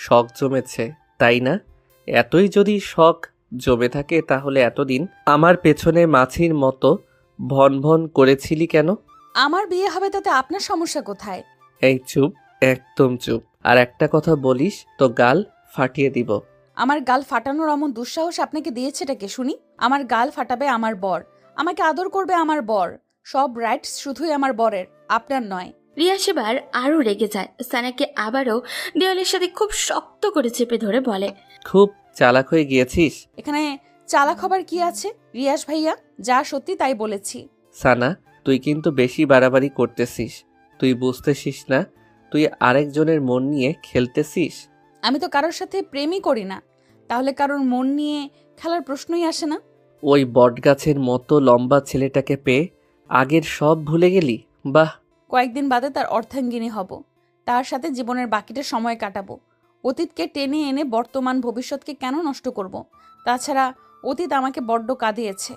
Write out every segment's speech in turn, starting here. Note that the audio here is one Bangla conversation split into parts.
শখ জমেছে, তাই না? এতই যদি শখ জমে থাকে তাহলে এতদিন আমার পেছনে মাছির মতো ভন ভন করেছিলি কেন? আমার বিয়ে হবে তাতে আপনার সমস্যা কোথায়? এই চুপ, একদম চুপ। আর একটা কথা বলিস তো গাল ফাটিয়ে দিব। আমার গাল ফাটানোর এমন দুঃসাহস আপনাকে দিয়েছেটা কে শুনি? আমার গাল ফাটাবে আমার বর, আমাকে আদর করবে আমার বর, সব রাইটস শুধুই আমার বরের, আপনার নয়। রিয়া সেবার আরও রেগে যায়। সানাকে আবারও দেওয়ালের সাথে খুব শক্ত করে চেপে ধরে বলে, খুব চালাক হয়ে গিয়েছিস। এখানে চালাক হবার কি আছে রিয়াস ভাইয়া? যা সত্যি তাই বলেছি। সানা, তুই কিন্তু বেশি বাড়াবাড়ি করতেছিস। তুই বুঝতেছিস না তুই আরেকজনের মন নিয়ে খেলতেছিস? আমি তো কারোর সাথে প্রেমই করি না, তাহলে কারোর মন নিয়ে খেলার প্রশ্নই আসে না। ওই বটগাছের মতো লম্বা ছেলেটাকে পেয়ে আগের সব ভুলে গেলি? বাহ! কয়েকদিন বাদে তার অর্ধাঙ্গিনী হব, তার সাথে জীবনের বাকিটা সময় কাটাবো। অতীতকে টেনে এনে বর্তমান ভবিষ্যৎকে কেন নষ্ট করব? তাছাড়া অতীত আমাকে বড্ড কাঁদিয়েছে,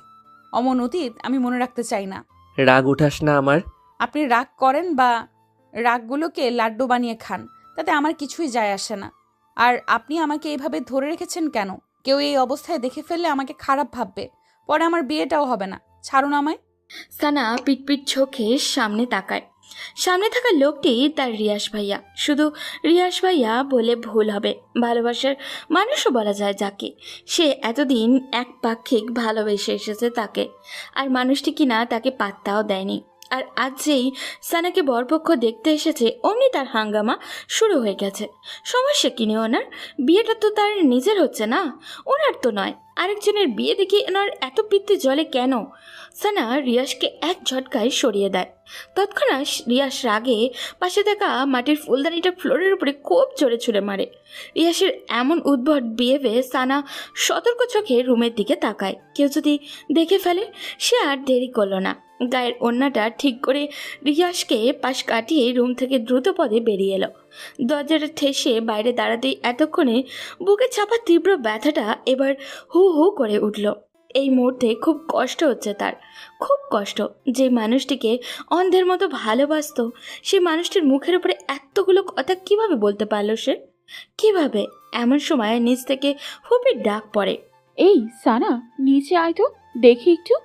অমন অতীত আমি মনে রাখতে চাই না। রাগ উঠাস না আমার। আপনি রাগ করেন বা রাগগুলোকে লাড্ডু বানিয়ে খান, তাতে আমার কিছুই যায় আসে না। আর আপনি আমাকে এইভাবে ধরে রেখেছেন কেন? কেউ এই অবস্থায় দেখে ফেললে আমাকে খারাপ ভাববে, পরে আমার বিয়েটাও হবে না। ছাড়ুন আমায়। সানা পিটপিট চোখে সামনে তাকায়। সামনে থাকা লোকটি তার রিয়াস ভাইয়া। শুধু রিয়াস ভাইয়া বলে ভুল হবে, ভালোবাসার মানুষও বলা যায় যাকে। সে এতদিন একপাক্ষিক ভালোবেসে এসেছে তাকে, আর মানুষটি কিনা তাকে পাত্তাও দেয়নি। আর আজ যেই সানাকে বরপক্ষ দেখতে এসেছে অমনি তার হাঙ্গামা শুরু হয়ে গেছে। সমস্যা কিনে ওনার? বিয়েটা তো তার নিজের হচ্ছে না, ওনার তো নয়। আরেকজনের বিয়ে দেখে ওনার এত পিত্তে জলে কেন? সানা রিয়াসকে এক ঝটকায় সরিয়ে দেয়। তৎক্ষণাৎ রিয়াস রাগে পাশে থাকা মাটির ফুলদানিটা ফ্লোরের উপরে খুব জোরে ছুঁড়ে মারে। রিয়াসের এমন উদ্ভট বিহেভে সানা সতর্ক চোখে রুমের দিকে তাকায়, কেউ যদি দেখে ফেলে। সে আর দেরি করলো না, গায়ের ওড়নাটা ঠিক করে রিয়াসকে পাশ কাটিয়ে রুম থেকে দ্রুত পদে বেরিয়ে এলো। দরজাটা ঠেসে বাইরে দাঁড়াতেই এতক্ষণে বুকে চাপা তীব্র ব্যথাটা এবার হু হু করে উঠল। এই মুহূর্তে খুব কষ্ট হচ্ছে তার, খুব কষ্ট। যে মানুষটিকে অন্ধের মতো ভালোবাসতো, সেই মানুষটির মুখের উপরে এতগুলো কথা কিভাবে বলতে পারলো সে? কিভাবে? এমন সময় নিচ থেকে ফুপির ডাক পড়ে, এই সানা, নিচে আয় তো, দেখি একটু।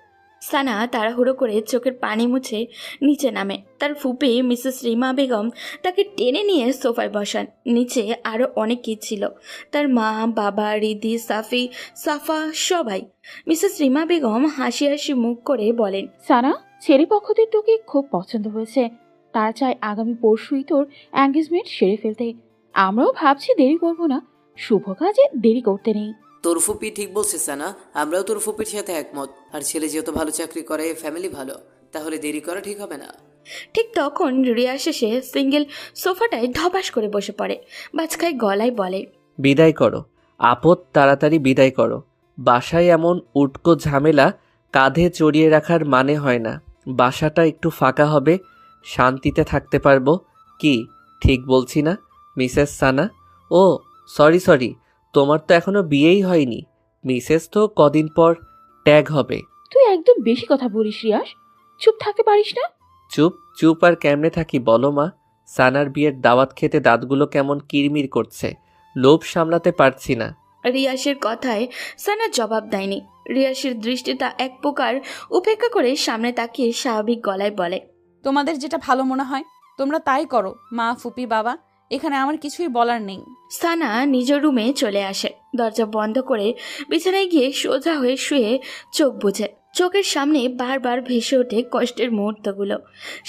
সানা তাড়াহুড়ো করে চোখের পানি মুছে নিচে নামে। তার ফুপি মিসেস রিমা বেগম তাকে টেনে নিয়ে সোফায় বসান। নিচে আরও অনেক কি ছিল, তার মা, বাবা, রিদি, সাফি, সাফা, সবাই। মিসেস রিমা বেগম হাসি হাসি মুখ করে বলেন, সানা, ছেলে পক্ষদের তোকে খুব পছন্দ হয়েছে। তারা চায় আগামী পরশুই তোর এঙ্গেজমেন্ট সেরে ফেলতে। আমরাও ভাবছি দেরি করবো না, শুভ কাজে দেরি করতে নেই। তোর ফুপি ঠিক বলছিস না? আমরাও তোর ফুপির সাথে একমত। আর ছেলে যেহেতু ভালো চাকরি করে, ফ্যামিলি ভালো, তাহলে দেরি করা ঠিক হবে না। ঠিক তখন রিয়া শেষে সিঙ্গেল সোফাটায় ধপাস করে বসে পড়ে। বাজখায় গলায় বলে, বিদায় করো আপদ, তাড়াতাড়ি বিদায় করো। বাসায় এমন উটকো ঝামেলা কাঁধে চড়িয়ে রাখার মানে হয় না। বাসাটা একটু ফাঁকা হবে, শান্তিতে থাকতে পারবো। কি ঠিক বলছি না মিসেস সানা? ও সরি সরি, তোমার তো এখনো বিয়েই হয়নি। মিসেস তো কদিন পর ট্যাগ হবে। তুই একদম বেশি কথা বলিস রিয়াস, চুপ থাকতে পারিস না? চুপ চুপ আর কেমনে থাকি বলো মা? সানার বিয়ের দাওয়াত খেতে দাঁতগুলো কেমন কিরমির করছে, লোভ সামলাতে পারছি না। রিয়াসের কথায় সানা জবাব দেয়নি। রিয়াসের দৃষ্টিটা এক প্রকার উপেক্ষা করে সামনে তাকিয়ে স্বাভাবিক গলায় বলে, তোমাদের যেটা ভালো মনে হয় তোমরা তাই করো মা, ফুপি, বাবা, এখানে আমার কিছুই বলার নেই। সানা নিজ রুমে চলে আসে। দরজা বন্ধ করে বিছানায় গিয়ে সোজা হয়ে শুয়ে চোখ বুঝে। চোখের সামনে বারবার ভেসে ওঠে কষ্টের মুহূর্তগুলো।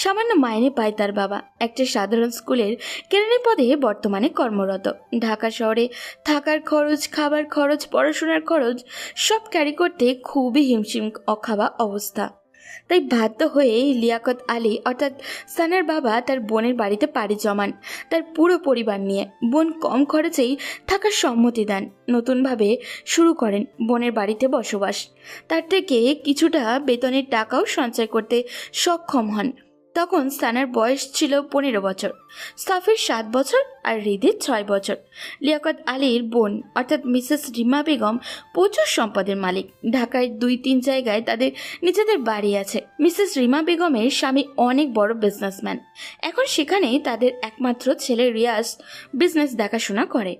সামান্য মাইনে পায় তার বাবা, একটা সাধারণ স্কুলের কেরানি পদে বর্তমানে কর্মরত। ঢাকা শহরে থাকার খরচ, খাবার খরচ, পড়াশোনার খরচ সব ক্যারি করতে খুবই হিমশিম অখাওয়া অবস্থা। তাই বাধ্য হয়ে লিয়াকত আলী অর্থাৎ সানার বাবা তার বোনের বাড়িতে পাড়ি জমান তার পুরো পরিবার নিয়ে। বোন কম খরচেই থাকার সম্মতি দেন। নতুনভাবে শুরু করেন বোনের বাড়িতে বসবাস। তার থেকে কিছুটা বেতনের টাকাও সঞ্চয় করতে সক্ষম হন। তখন সানার বয়স ছিল 15 বছর, সাফির 7 বছর আর হৃদির 6 বছর। লিয়াকত আলীর বোন অর্থাৎ মিসেস রিমা বেগম প্রচুর সম্পদের মালিক। ঢাকায় 2-3 জায়গায় তাদের নিজেদের বাড়ি আছে। মিসেস রিমা বেগমের স্বামী অনেক বড় বিজনেসম্যান। এখন সেখানেই তাদের একমাত্র ছেলে রিয়াজ বিজনেস দেখাশোনা করে।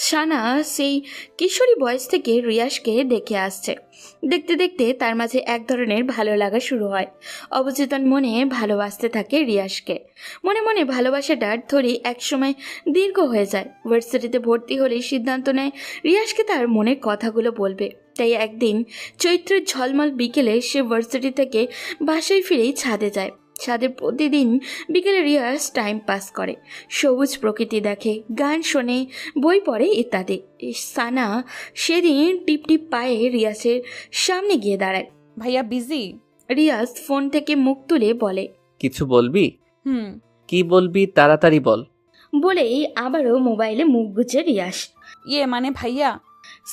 সানা সেই কিশোরী বয়স থেকে রিয়াজকে দেখে আসছে। দেখতে দেখতে তার মাঝে এক ধরনের ভালো লাগা শুরু হয়। অবচেতন মনে ভালোবাসতে থাকে রিয়াজকে। মনে মনে ভালোবাসাটার থরি একসময় দীর্ঘ হয়ে যায়। ভার্সিটিতে ভর্তি হলেই সিদ্ধান্ত নেয় রিয়াজকে তার মনের কথাগুলো বলবে। তাই একদিন চৈত্রের ঝলমল বিকেলে সে ভার্সিটি থেকে বাসায় ফিরেই ছাদে যায়। ছাদে প্রতিদিন বিকেলে রিয়াজ টাইম পাস করে, সবুজ প্রকৃতি দেখে, গান শোনে, বই পড়ে ইত্যাদি। সানা সেদিন টিপ টিপ পায়ে রিয়াজের সামনে গিয়ে দাঁড়ায়। ভাইয়া বিজি? রিয়াজ ফোন থেকে মুখ তুলে বলে, কিছু বলবি? হুম। কি বলবি তাড়াতাড়ি বল। বলেই আবারও মোবাইলে মুখ গুজে রিয়াজ। মানে ভাইয়া,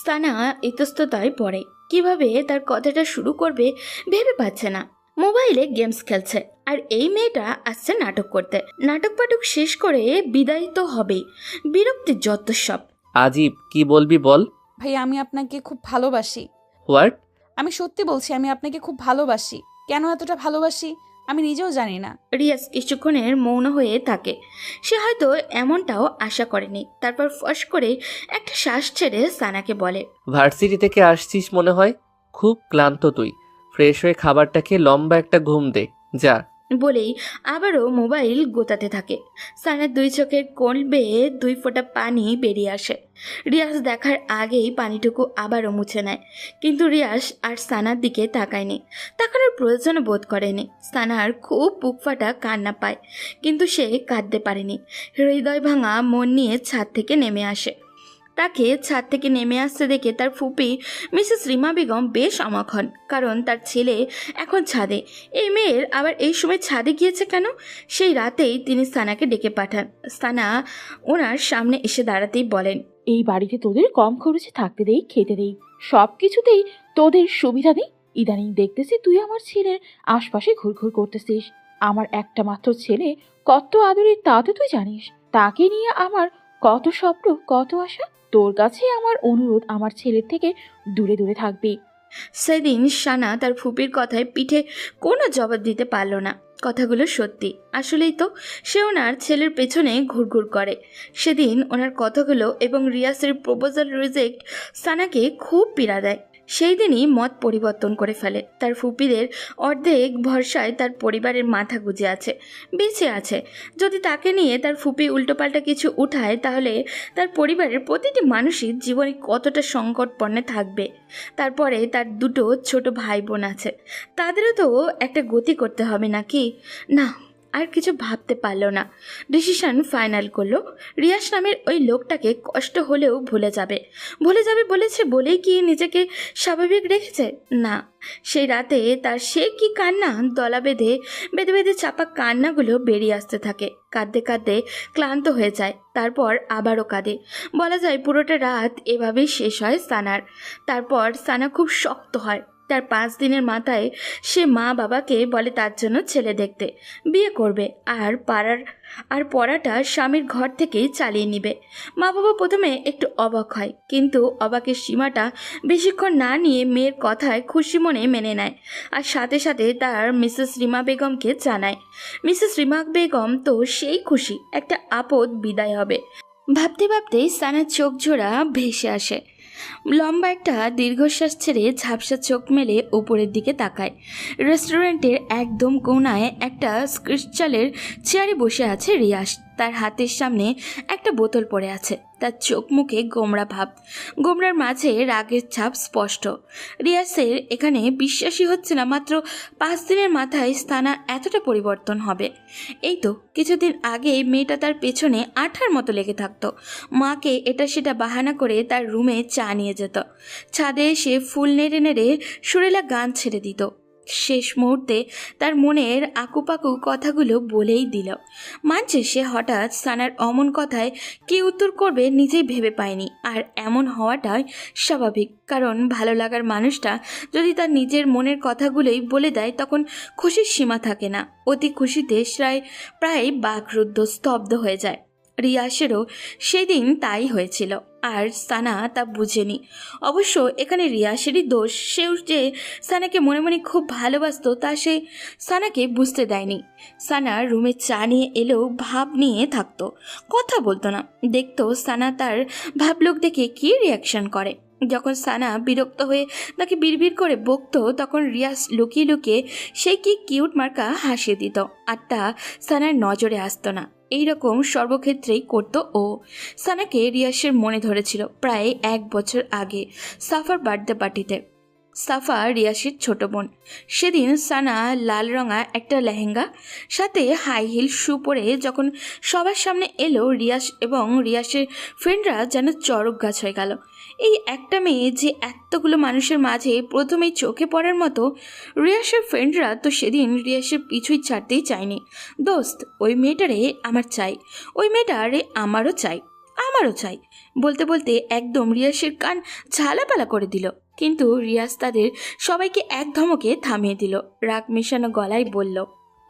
সানা ইতস্ততায় পড়ে। কিভাবে তার কথাটা শুরু করবে ভেবে পাচ্ছে না। মোবাইলে গেমস খেলছে, আর এই মেয়েটা আসছে নাটক করতে। নাটক পাটক শেষ করে বিদায় তো হবেই। বিরক্তির যত সব। আজিব, কি বলবি বল। ভাইয়া আমি আপনাকে খুব ভালোবাসি। হোয়াট? আমি সত্যি বলছি, আমি আপনাকে খুব ভালোবাসি। কেন এতটা ভালোবাসি আমি নিজেও জানি না। রিয়াজ কিছুক্ষণের মৌন হয়ে থাকে। সে হয়তো এমনটাও আশা করেনি। তারপর ফস করে একটা শ্বাস ছেড়ে সানাকে বলে, ভার্সিটি থেকে আসছিস মনে হয়, খুব ক্লান্ত তুই। ফ্রেশ হয়ে খাবারটা খেয়ে লম্বা একটা ঘুম দে যা। বলেই আবারও মোবাইল গোতাতে থাকে। সানার দুই চোখের কোল বেয়ে 2 ফোঁটা পানি বেরিয়ে আসে। রিয়াজ দেখার আগেই পানিটুকু আবারও মুছে নেয়। কিন্তু রিয়াজ আর সানার দিকে তাকায়নি, তাকানোর প্রয়োজনও বোধ করেনি। সানার খুব বুক ফাটা কান্না পায়, কিন্তু সে কাঁদতে পারেনি। হৃদয় ভাঙা মন নিয়ে ছাদ থেকে নেমে আসে। তাকে ছাদ থেকে নেমে আসতে দেখে তার ফুপি মিসেস রিমা বেগম বেশ অবাক হন, কারণ তার ছেলে এখন ছাদে। এই মেয়ের আবার এই সময় ছাদে গিয়েছে কেন? সেই রাতেই তিনি সানাকে ডেকে পাঠান। সানা ওনার সামনে এসে দাঁড়াতেই বলেন, এই বাড়িতে তোদের কম খরচে থাকতে দেই, খেতে দেই, সব কিছুতেই তোদের সুবিধা দিই। ইদানিং দেখতেছি তুই আমার ছেলের আশপাশে ঘুরঘুর করতেছিস। আমার একটা মাত্র ছেলে কত আদরের তা তো তুই জানিস। তাকে নিয়ে আমার কত স্বপ্ন, কত আশা। তোর কাছে আমার অনুরোধ, আমার ছেলের থেকে দূরে দূরে থাকবি। সেদিন সানা তার ফুপির কথায় পিঠে কোনো জবাব দিতে পারল না। কথাগুলো সত্যি। আসলেই তো সে ওনার ছেলের পেছনে ঘুরঘুর করে। সেদিন ওনার কথাগুলো এবং রিয়াসের প্রপোজাল রিজেক্ট সানাকে খুব পীড়া দেয়। সেই দিনই মত পরিবর্তন করে ফেলে। তার ফুপিদের অর্ধেক ভরসায় তার পরিবারের মাথা গুজে আছে, বেঁচে আছে। যদি তাকে নিয়ে তার ফুপি উল্টোপাল্টা কিছু উঠায়, তাহলে তার পরিবারের প্রতিটি মানুষই জীবনে কতটা সংকটপর্ণে থাকবে। তারপরে তার 2 ছোট ভাই বোন আছে, তাদেরও তো একটা গতি করতে হবে নাকি? না, আর কিছু ভাবতে পারলো না। ডিসিশন ফাইনাল করলো, রিয়াস নামের ওই লোকটাকে কষ্ট হলেও ভুলে যাবে বলেছে বলেই কি নিজেকে স্বাভাবিক রেখেছে? না, সেই রাতে তার সে কি কান্না, দলা বেঁধে বেঁধে চাপা কান্নাগুলো বেরিয়ে আসতে থাকে। কাঁদতে কাঁদতে ক্লান্ত হয়ে যায়, তারপর আবারও কাঁদে। বলা যায় পুরোটা রাত এভাবেই শেষ হয় সানার। তারপর সানা খুব শক্ত হয়। তার 5 দিনের মাথায় সে মা বাবাকে বলে তার জন্য ছেলে দেখতে, বিয়ে করবে, আর পড়াটা স্বামীর ঘর থেকেই চালিয়ে নিবে। মা বাবা প্রথমে একটু অবাক হয়, কিন্তু অবাকের সীমাটা বেশিক্ষণ না নিয়ে মেয়ের কথায় খুশি মনে মেনে নেয়। আর সাথে সাথে তার মিসেস রিমা বেগমকে জানায়। মিসেস রিমা বেগম তো সেই খুশি, একটা আপদ বিদায় হবে। ভাবতে ভাবতেই সানার চোখ জোড়া ভেসে আসে। লম্বা একটা দীর্ঘশ্বাস ছেড়ে ঝাপসা চোখ মেলে উপরের দিকে তাকায়। রেস্টুরেন্টের একদম কোণায় একটা ক্রিস্টালের চেয়ারে বসে আছে রিয়াস। তার হাতের সামনে একটা বোতল পড়ে আছে। তার চোখ মুখে গোমরা ভাব, গোমরার মাঝে রাগের ছাপ স্পষ্ট। রিয়াসের এখানে বিশ্বাসই হচ্ছে না, মাত্র 5 দিনের মাথায় সানা এতটা পরিবর্তন হবে। এই তো কিছুদিন আগে মেয়েটা তার পেছনে আঠার মতো লেগে থাকতো। মাকে এটা সেটা বাহানা করে তার রুমে চা নিয়ে যেত। ছাদে এসে ফুল নেড়ে নেড়ে সুরেলা গান ছেড়ে দিত। শেষ মুহূর্তে তার মনের আকুপাকু কথাগুলো বলেই দিল। মানছে সে হঠাৎ সানার অমন কথায় কি উত্তর করবে নিজেই ভেবে পায়নি। আর এমন হওয়াটাই স্বাভাবিক, কারণ ভালো লাগার মানুষটা যদি তার নিজের মনের কথাগুলোই বলে দেয়, তখন খুশির সীমা থাকে না। অতি খুশিতে প্রায় বাকরুদ্ধ স্তব্ধ হয়ে যায়। রিয়াসেরও সেদিন তাই হয়েছিল, আর সানা তা বুঝেনি। অবশ্য এখানে রিয়াসেরই দোষ। সেও যে সানাকে মনে মনে খুব ভালোবাসতো তা সে সানাকে বুঝতে দেয়নি। সানা রুমে চা নিয়ে এলেও ভাব নিয়ে থাকতো, কথা বলতো না। দেখতো সানা তার ভাবলোক দেখে কী রিয়াকশন করে। যখন সানা বিরক্ত হয়ে তাকে বিড়বিড় করে বকতো তখন রিয়াস লুকিয়ে লুকিয়ে সে কি কিউট মার্কা হাসিয়ে দিত, আর তা সানার নজরে আসতো না। এইরকম সর্বক্ষেত্রেই করতো ও। সানাকে রিয়াসের মনে ধরেছিল প্রায় 1 বছর আগে সাফার বার্থডে পার্টিতে। সাফা রিয়াসের ছোট বোন। সেদিন সানা লাল রঙা একটা লেহেঙ্গা সাথে হাই হিল শু পরে যখন সবার সামনে এলো, রিয়াস এবং রিয়াসের ফ্রেন্ডরা যেন চড়ক গাছ হয়ে গেল। এই একটা মেয়ে যে এতগুলো মানুষের মাঝে প্রথমেই চোখে পড়ার মতো। রিয়াসের ফ্রেন্ডরা তো সেদিন রিয়াসের পিছুই ছাড়তেই চায়নি। দোস্ত, ওই মেয়েটারে আমার চাই, ওই মেয়েটারে আমারও চাই, আমারও চাই বলতে বলতে একদম রিয়াসের কান ঝালাপালা করে দিল। কিন্তু রিয়াস তাদের সবাইকে এক ধমকে থামিয়ে দিল। রাগ মেশানো গলায় বলল,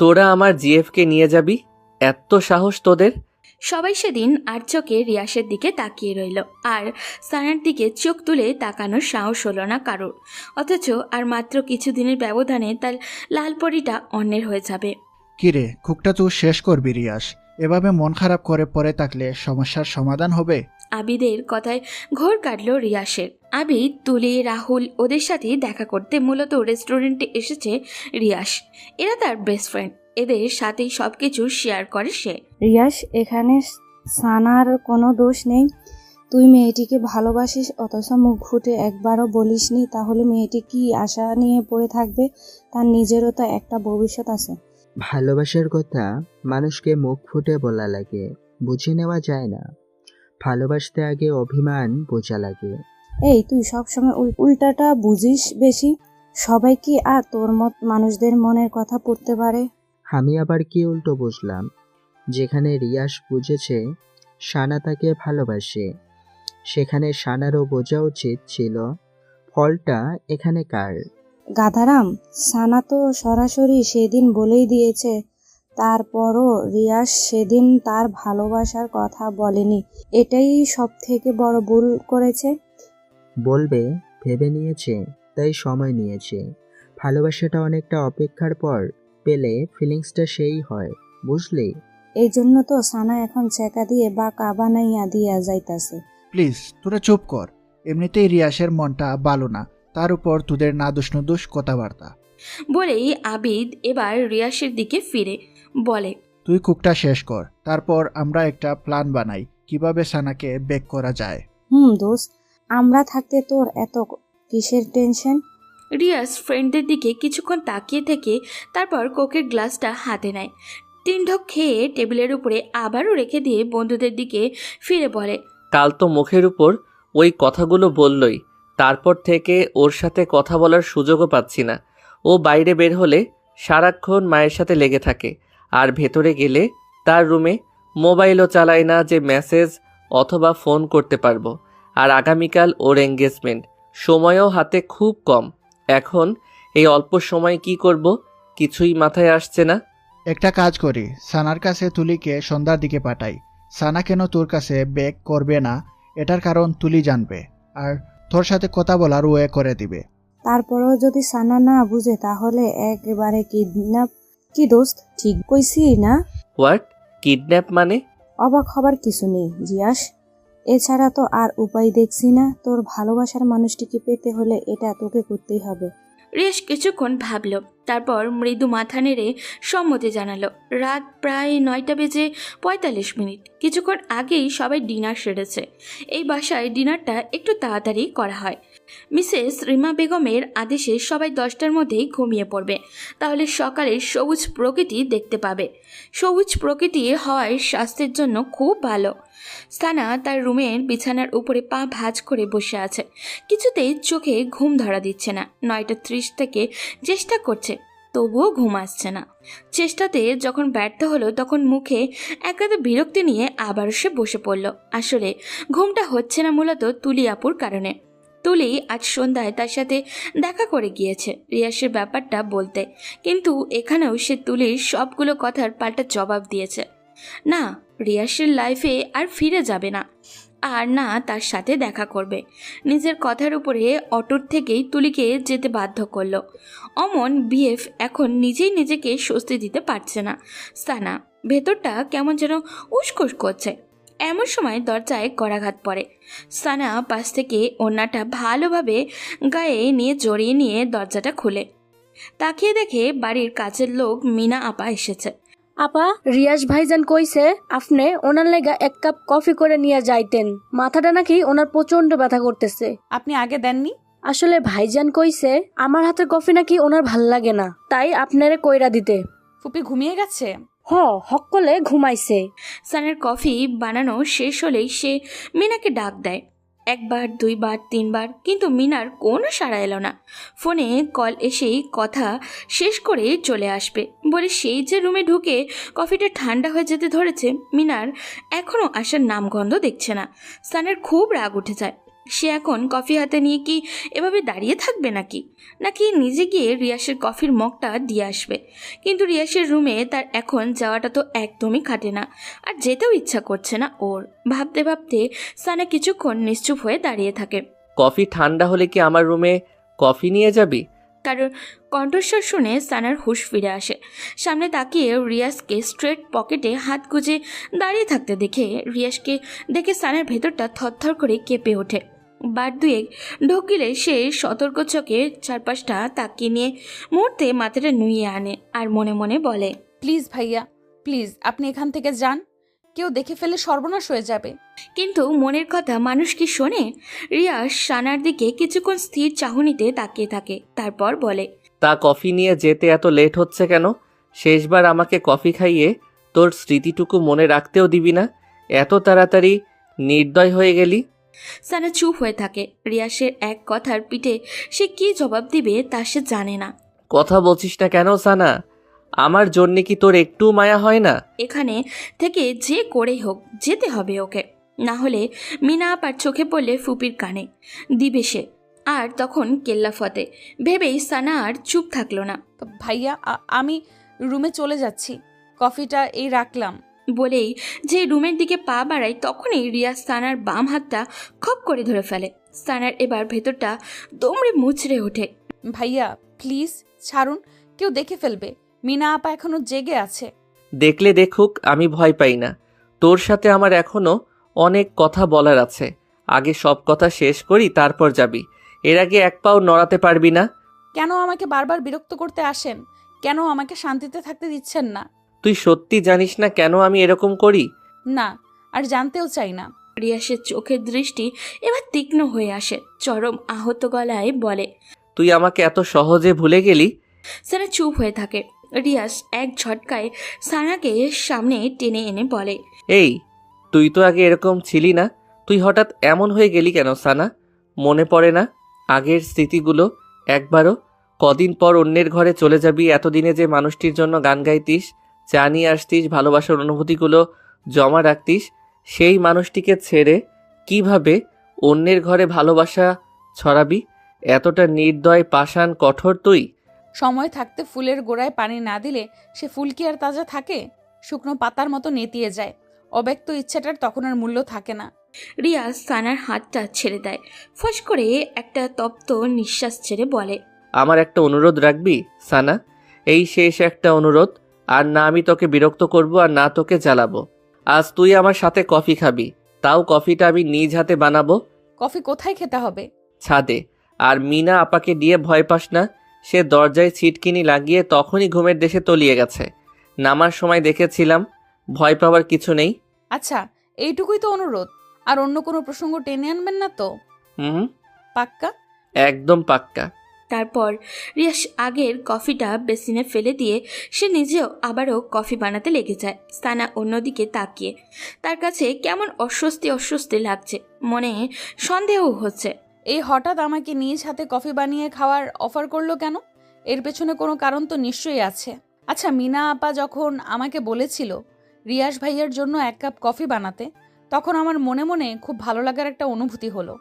তোরা আমার জিএফকে নিয়ে যাবি? এত সাহস তোদের? সবাই সেদিন আর চোখে রিয়াসের দিকে তাকিয়ে রইল, আর সানার দিকে চোখ তুলে তাকানোর সাহস হলো না কারোর। অথচ আর মাত্র কিছুদিনের ব্যবধানে তার লালপরিটা অন্যের হয়ে যাবে। কিরে, খুকটা তুই শেষ করবি রিয়াস। এভাবে মন খারাপ করে পড়ে থাকলে সমস্যার সমাধান হবে? আবিদের কথায় ঘোর কাটল রিয়াসের। আবিদ, তুলি, রাহুল ওদের সাথে দেখা করতে মূলত রেস্টুরেন্টে এসেছে রিয়াস। এরা তার বেস্ট ফ্রেন্ড, এদের সাথেই সব কিছু শেয়ার করে সে। রিয়াস, এখানে সানার কোনো দোষ নেই। তুই মেয়েটিকে ভালোবাসিস অথচ মুখ ফুটে একবারও বলিসনি, তাহলে মেয়েটি কি আশা নিয়ে পড়ে থাকবে? তার নিজেরও তো একটা ভবিষ্যৎ আছে। ভালোবাসার কথা মানুষকে মুখ ফুটে বলা লাগে, বুঝে নেওয়া যায় না। ভালোবাসতে আগে অভিমান বোঝা লাগে। এই, তুই সবসময় উল্টাটা বুঝিস বেশি। সবাই কি আর তোর মত মানুষদের মনের কথা পড়তে পারে? আমি আবার কি উল্টো বুঝলাম? যেখানে রিয়াস বুঝেছে সানা তাকে ভালোবাসে, সেখানে সানারও বোঝা উচিত ছিল ফলটা এখানে কার। গাধারাম, সানা তো সরাসরি সেদিন বলেই দিয়েছে। তারপরও রিয়াস সেদিন তার ভালোবাসার কথা বলেনি। এটাই সব থেকে বড় ভুল করেছে। বলবে ভেবে নিয়েছে, তাই সময় নিয়েছে। ভালোবাসাটা অনেকটা অপেক্ষার পর পেলে ফিলিংসটা সেই হয়, বুঝলি? এই জন্য তো সানা এখন চেকা দিয়ে বা কাবানাইয়া দিয়া যাইতাছে। প্লিজ তোরা চুপ কর। এমনিতেই রিয়াসের মনটা ভালো না, তার উপর তোদের নাদুস নুদুস কথাবার্তা। বলেই আবিদ এবার রিয়াসের দিকে ফিরে বলে, তুই কুকটা শেষ কর, তারপর আমরা একটা প্ল্যান বানাই কিভাবে সানাকে বেক করা যায়। দোস্ত, আমরা থাকতে তোর এত কিসের টেনশন? রিয়াস ফ্রেন্ডদের দিকে কিছুক্ষণ তাকিয়ে থেকে তারপর কোকের গ্লাসটা হাতে নেয়। 3 ঢোক খেয়ে টেবিলের উপরে আবারও রেখে দিয়ে বন্ধুদের দিকে ফিরে বলে, কাল তো মুখের উপর ওই কথাগুলো বললই, তারপর থেকে ওর সাথে কথা বলার সুযোগও পাচ্ছি না। ও বাইরে বের হলে সারাক্ষণ মায়ের সাথে লেগে থাকে, আর ভেতরে গেলে তার রুমে মোবাইলও চালায় না যে মেসেজ অথবা ফোন করতে পারবো। আর আগামীকাল ওর এঙ্গেজমেন্ট, সময়ও হাতে খুব কম। এখন এই অল্প সময় কি করব কিছুই মাথায় আসছে না। একটা কাজ করি, সানার কাছে তুলিকে সন্ধ্যার দিকে পাঠাই। সানা কেন তোর কাছে বেক করবে না এটার কারণ তুলি জানবে, আর তোর সাথে কথা বলার ওয়ে করে দিবে। তারপরেও যদি সানা না বুঝে তাহলে একেবারে কিডন্যাপ। কি দোস্ত, ঠিক কইছি না? হোয়াট? কিডন্যাপ মানে? অবাক হবার কিছু নেই জিয়াস। এছাড়া তো আর উপায় দেখছি না। তোর ভালোবাসার মানুষটিকে পেতে হলে এটা তোকে করতেই হবে। রিয়াস কিছুক্ষণ ভাবল, তারপর মৃদু মাথা নেড়ে সম্মতি জানালো। রাত প্রায় 9:45। কিছুক্ষণ আগেই সবাই ডিনার সেরেছে। এই বাসায় ডিনারটা একটু তাড়াতাড়ি করা হয়। মিসেস রিমা বেগমের আদেশে সবাই 10টার মধ্যেই ঘুমিয়ে পড়বে, তাহলে সকালে সবুজ প্রকৃতি দেখতে পাবে। সবুজ প্রকৃতি হওয়ায় স্বাস্থ্যের জন্য খুব ভালো। সানা তার রুমের বিছানার উপরে পা ভাঁজ করে বসে আছে। কিছুতেই চোখে ঘুম ধরা দিচ্ছে না। 9:30 থেকে চেষ্টা করছে, তবুও ঘুম আসছে না। চেষ্টাতে যখন ব্যর্থ হলো তখন মুখে একান্ত বিরক্তি নিয়ে আবার সে বসে পড়ল। আসলে ঘুমটা হচ্ছে না মূলত তুলি আপুর কারণে। তুলি আজ সন্ধ্যায় তার সাথে দেখা করে গিয়েছে রিয়াসের ব্যাপারটা বলতে, কিন্তু এখানেও সে তুলির সবগুলো কথার পাল্টা জবাব দিয়েছে। না, রিয়াসের লাইফে আর ফিরে যাবে না, আর না তার সাথে দেখা করবে। নিজের কথার উপরে অটুট থেকেই তুলিকে যেতে বাধ্য করলো। অমন বিএফ এখন নিজেই নিজেকে স্বস্তি দিতে পারছে না। সানা ভেতরটা কেমন যেন উসকুস করছে। এমন সময় দরজায় করাঘাত পড়ে। সানা পাশ থেকে ওড়নাটা ভালোভাবে গায়ে নিয়ে জড়িয়ে নিয়ে দরজাটা খুলে তাকিয়ে দেখে বাড়ির কাছের লোক মিনা আপা এসেছে। আপা, রিয়াজ ভাইজান কইছে আপনি ওনার লেগা 1 কাপ কফি করে নিয়ে যাইতেন, মাথাটা নাকি ওনার প্রচন্ড ব্যথা করতেছে। আপনি আগে দেননি? আসলে ভাইজান কইছে আমার হাতের কফি নাকি ওনার ভাল লাগে না, তাই আপনারে কইরা দিতে। ফুপি ঘুমিয়ে গেছে? হকলে ঘুমাইছে। সানের কফি বানানো শেষ হলেই সে মিনাকে ডাক দেয়, 1 বার 2 বার 3 বার, কিন্তু মিনার কোনো সাড়া এলো না। ফোনে কল এসেই কথা শেষ করে চলে আসবে বলে সেই যে রুমে ঢুকে কফিটা ঠান্ডা হয়ে যেতে ধরেছে, মিনার এখনও আসার নামগন্ধ দেখছে না। সানের খুব রাগ উঠে যায়। সে এখন কফি হাতে নিয়ে কি এভাবে দাঁড়িয়ে থাকবে নাকি নিজে গিয়ে রিয়াসের কফির মগটা দিয়ে আসবে? কিন্তু রিয়াসের রুমে তার এখন যাওয়াটা তো একদমই খাটে না, আর যেতেও ইচ্ছা করছে না ওর। ভাবতে ভাবতে সানা কিছুক্ষণ নিশ্চুপ হয়ে দাঁড়িয়ে থাকে। কফি ঠান্ডা হলে কি আমার রুমে কফি নিয়ে যাবি? কারণ কণ্ঠস্বর শুনে সানার হুঁশ ফিরে আসে। সামনে তাকিয়ে রিয়াসকে স্ট্রেট পকেটে হাত গুজে দাঁড়িয়ে থাকতে দেখে রিয়াসকে দেখে সানার ভেতরটা থরথর করে কেঁপে ওঠে। বার 2 ঢোকিলে সে সতর্ক চোখে চারপাশটা তাকিয়ে নিয়ে মুহূর্তে মাথাটা নুইয়ে আনে আর মনে মনে বলে, প্লিজ ভাইয়া, প্লিজ আপনি এখান থেকে যান, কেউ দেখে ফেলে সর্বনাশ হয়ে যাবে। কিন্তু মনের কথা মানুষ কি শোনে? রিয়াস সানার দিকে কিছুক্ষণ স্থির চাহনিতে তাকিয়ে থাকে, তারপর বলে, তা কফি নিয়ে যেতে এত লেট হচ্ছে কেন? শেষবার আমাকে কফি খাইয়ে তোর স্মৃতিটুকু মনে রাখতেও দিবি না, এত তাড়াতাড়ি নির্দয় হয়ে গেলি। সানা চুপ হয়ে থাকে। রিয়াসের এক কথার পিঠে সে কি জবাব দিবে তা সে জানে না। কথা বলছিস না কেন সানা? আমার জন্যে কি তোর একটু মায়া হয় না? এখানে থেকে যে করেই হোক যেতে হবে ওকে, না হলে মিনা আপার চোখে পড়লে ফুপির কানে দিবে সে, আর তখন কেল্লা ফতে। ভেবেই সানা আর চুপ থাকলো না। ভাইয়া আমি রুমে চলে যাচ্ছি, কফিটা এই রাখলাম। বলেই যে রুমের দিকে পা বাড়ায় তখনই রিয়াজ সানার বাম হাতটা খপ করে ধরে ফেলে। সানার এবার ভেতরটা দমড়ে মুচড়ে ওঠে। ভাইয়া প্লিজ ছাড়ুন, কেউ দেখে ফেলবে। মিনা আপা এখনো জেগে আছে। দেখলে দেখুক, আমি ভয় পাই না। তোর সাথে আমার এখনো অনেক কথা বলার আছে, আগে সব কথা শেষ করি তারপর যাবি। এর আগে 1 পাও নড়াতে পারবি না। কেন আমাকে বারবার বিরক্ত করতে আসেন? কেন আমাকে শান্তিতে থাকতে দিচ্ছেন না? তুই সত্যি জানিস না কেন আমি এরকম করি? না, আর জানতেও চাই না। রিয়াসের চোখের দৃষ্টি এবার তীক্ষ্ণ হয়ে আসে। চরম আহত গলায় বলে, তুই আমাকে এত সহজে ভুলে গেলি? সানা চুপ হয়ে থাকে। রিয়াস এক ঝটকায় সানাকে সামনে টেনে এনে বলে, এই, তুই তো আগে এরকম ছিলি না, তুই হঠাৎ এমন হয়ে গেলি কেন সানা? মনে পড়ে না আগের স্মৃতিগুলো একবারও? কদিন পর অন্যের ঘরে চলে যাবি, এতদিনে যে মানুষটির জন্য গান গাইতিস, চা নিয়ে আসতিস, ভালোবাসার অনুভূতিগুলো জমা রাখতিস, সেই মানুষটিকে ছেড়ে কিভাবে অন্যের ঘরে ভালোবাসা ছড়াবি? এতটা নির্দয়, পাষাণ, কঠোর তুই? সময় থাকতে ফুলের গোড়ায় পানি না দিলে সে ফুল কি আর তাজা থাকে? শুকনো পাতার মতো নেতিয়ে যায়। অব্যক্ত ইচ্ছাটার তখন আর মূল্য থাকে না। রিয়াজ সানার হাতটা ছেড়ে দেয়। ফস করে একটা তপ্ত নিঃশ্বাস ছেড়ে বলে, আমার একটা অনুরোধ রাখবি সানা? এই শেষ একটা অনুরোধ, আর না আমি তোকে বিরক্ত করব আর না তোকে জ্বালাবো। আজ তুই আমার সাথে কফি খাবি, তাও কফিটা আমি নিজ হাতে বানাবো। কফি কোথায় খেতে হবে? ছাদে। আর মিনা আপাকে দিয়ে ভয় পাস না, সে দরজায় ছিটকিনি লাগিয়ে তখনই ঘুমের দেশে তলিয়ে গেছে। নামার সময় দেখেছিলাম, ভয় পাওয়ার কিছু নেই। আচ্ছা, এইটুকুই তো অনুরোধ, আর অন্য কোনো প্রসঙ্গ টেনে আনবেন না তো? হুম, পাক্কা? একদম পাক্কা। তারপর রিয়াস আগের কফিটা বেসিনে ফেলে দিয়ে সে নিজেও আবারও কফি বানাতে লেগে যায়। সানা অন্যদিকে তাকিয়ে তার কাছে কেমন অস্বস্তি লাগছে, মনে সন্দেহ হচ্ছে। এই হঠাৎ আমাকে নিজ হাতে কফি বানিয়ে খাওয়ার অফার করলো কেন? এর পেছনে কোনো কারণ তো নিশ্চয়ই আছে। আচ্ছা, মিনা আপা যখন আমাকে বলেছিল রিয়াস ভাইয়ার জন্য 1 কাপ কফি বানাতে, তখন আমার মনে মনে খুব ভালো লাগার একটা অনুভূতি হলো।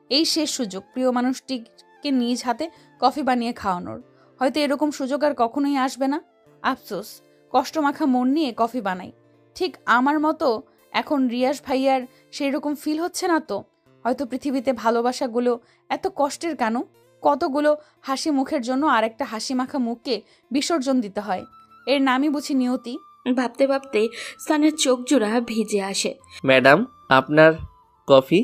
এই শেষ সুযোগ প্রিয় মানুষটিকে নিজ হাতে কফি বানিয়ে খাওয়ানোর। হয়তো এরকম সুযোগ আর কখনোই আসবে না। আফসোস, কষ্টমাখা মন নিয়ে কফি বানাই, ঠিক আমার মতো এখন রিয়াজ ভাইয়ার সেই রকম ফিল হচ্ছে না তো? হয়তো পৃথিবীতে ভালোবাসাগুলো এত কষ্টের কেন? কতগুলো হাসি মুখের জন্য আরেকটা হাসি মাখা মুখকে বিসর্জন দিতে হয়। এর নামই বুঝি নিয়তি। ভাবতে ভাবতে সানার চোখ জোড়া ভিজে আসে। ম্যাডাম, আপনার কফি?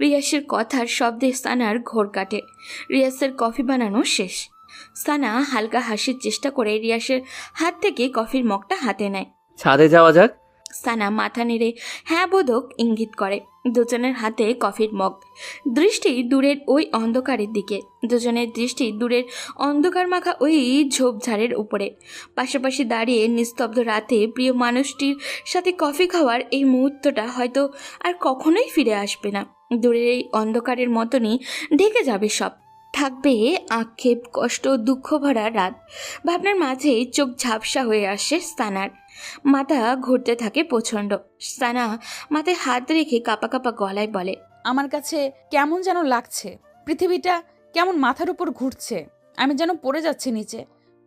রিয়াসের কথার শব্দে সানার ঘোর কাটে। রিয়াসের কফি বানানো শেষ। সানা হালকা হাসির চেষ্টা করে রিয়াসের হাত থেকে কফির মগটা হাতে নেয়। ছাদে যাওয়া যাক? সানা মাথা নেড়ে হ্যাঁ বোধক ইঙ্গিত করে। দুজনের হাতে কফির মগ, দৃষ্টি দূরের ওই অন্ধকারের দিকে। দুজনের দৃষ্টি দূরের অন্ধকার মাখা ওই ঝোপঝাড়ের উপরে। পাশাপাশি দাঁড়িয়ে নিস্তব্ধ রাতে প্রিয় মানুষটির সাথে কফি খাওয়ার এই মুহূর্তটা হয়তো আর কখনোই ফিরে আসবে না। দূরের এই অন্ধকারের মতনই ঢেকে যাবে সব। থাকবে আক্ষেপ, কষ্ট, দুঃখ ভরা রাত। ভাবনার মাঝে চোখ ঝাপসা হয়ে আসে সানার। মাথা ঘুরতে থাকে প্রচণ্ড। সানা মাথায় হাত রেখে কাঁপা কাঁপা গলায় বলে, আমার কাছে কেমন যেন লাগছে। পৃথিবীটা কেমন মাথার উপর ঘুরছে। আমি যেন পড়ে যাচ্ছি নিচে।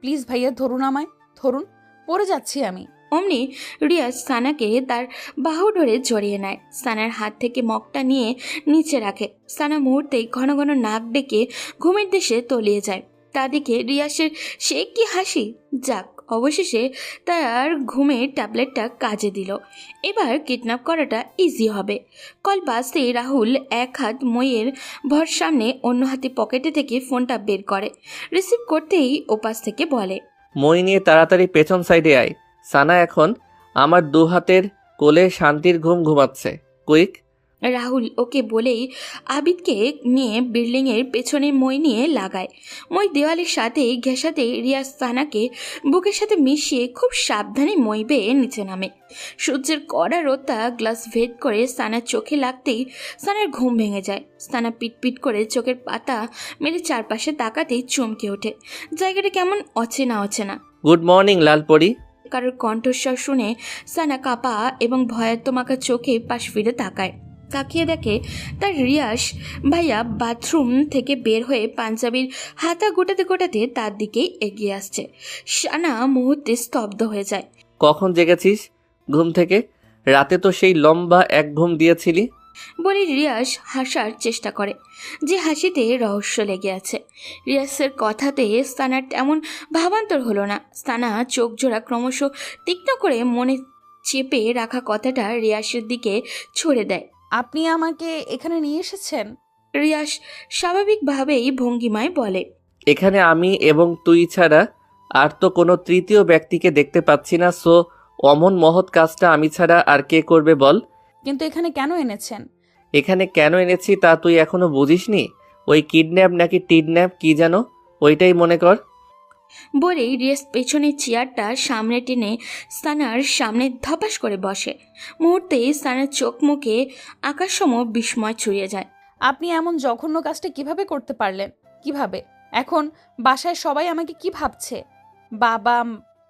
প্লিজ ভাইয়া ধরুন আমায়, ধরুন, পড়ে যাচ্ছি আমি। অমনি রিয়াজ সানাকে তার বাহু ধরে জড়িয়ে নেয়। সানার হাত থেকে মগটা নিয়ে নিচে রাখে। সানা মুহূর্তেই ঘন ঘন নাক ডেকে ঘুমের দেশে তলিয়ে যায়। তাদিকে রিয়াসের সে কি হাসি! যাক, অবশেষে তার ঘুমের ট্যাবলেটটা কাজে দিল। এবার কিডন্যাপ করাটা ইজি হবে। কল বাজতেই রাহুল এক হাত মইয়ের ভর সামনে, অন্য হাতে পকেটে থেকে ফোনটা বের করে। রিসিভ করতেই ওপাশ থেকে বলে, মই নিয়ে তাড়াতাড়ি পেছন সাইডে আয়। সানা এখন আমার দু হাতের কোলে শান্তির ঘুম ঘুমাচ্ছে। কুইক! রাহুল ওকে বলেই আবিদকে নিয়ে বিল্ডিংয়ের পেছনে মই নিয়ে লাগায়। মই দেওয়ালের সাথে ঘেঁষাতে রিয়াজ সানাকে বুকের সাথে মিশিয়ে খুব সাবধানে মই বেয়ে নিচে নামে। সূর্যের কড়া রোদটা গ্লাস ভেদ করে সানার চোখে লাগতেই সানার ঘুম ভেঙে যায়। সানা পিটপিট করে চোখের পাতা মেরে চারপাশে তাকাতেই চমকে ওঠে। জায়গাটা কেমন অচেনা অচেনা। Good morning Lalpari. কারোর কণ্ঠস্বর শুনে সানা কাঁপা এবং ভয়াত্মমাকা চোখে পাশ ফিরে তাকায়। তাকিয়ে দেখে তার রিয়াস ভাইয়া বাথরুম থেকে বের হয়ে পাঞ্জাবির হাতা গোটাতে গোটাতে তার দিকেই এগিয়ে আসছে। সানা মুহূর্তে স্তব্ধ হয়ে যায়। কখন জেগেছিস ঘুম থেকে? রাতে তো সেই লম্বা এক ঘুম দিয়েছিলি। বলে রিয়াস হাসার চেষ্টা করে, যে হাসিতে রহস্য লেগে আছে। রিয়াসের কথাতে সানার তেমন ভাবান্তর হলো না। সানা চোখ জোড়া ক্রমশ তীক্ষ্ণ করে মনে চেপে রাখা কথাটা রিয়াসের দিকে ছড়ে দেয়। আপনি আমাকে এখানে নিয়ে এসেছেন? রিয়াস স্বাভাবিকভাবেই ভঙ্গিমায় বলে, এখানে আমি এবং তুই ছাড়া আর তো কোনো তৃতীয় ব্যক্তিকে দেখতে পাচ্ছি না, সো অমন মহৎ কাজটা আমি ছাড়া আর কে করবে বল? কিন্তু এখানে কেন এনেছেন? এখানে কেন এনেছি তা তুই এখনো বুঝিসনি? ওই কিডন্যাপ নাকি টিডন্যাপ কি যেন, ওইটাই মনে কর। বলেই রিয়াস পেছনের চেয়ারটা সামনে টেনে সানার সামনে ধপাস করে বসে। মুহূর্তেই সানার চোখ মুখে আকাশসম বিস্ময় ছড়িয়ে যায়। আপনি এমন জঘন্য কাজটা কিভাবে করতে পারলেন? কিভাবে? এখন বাসায় সবাই আমাকে কি ভাবছে? বাবা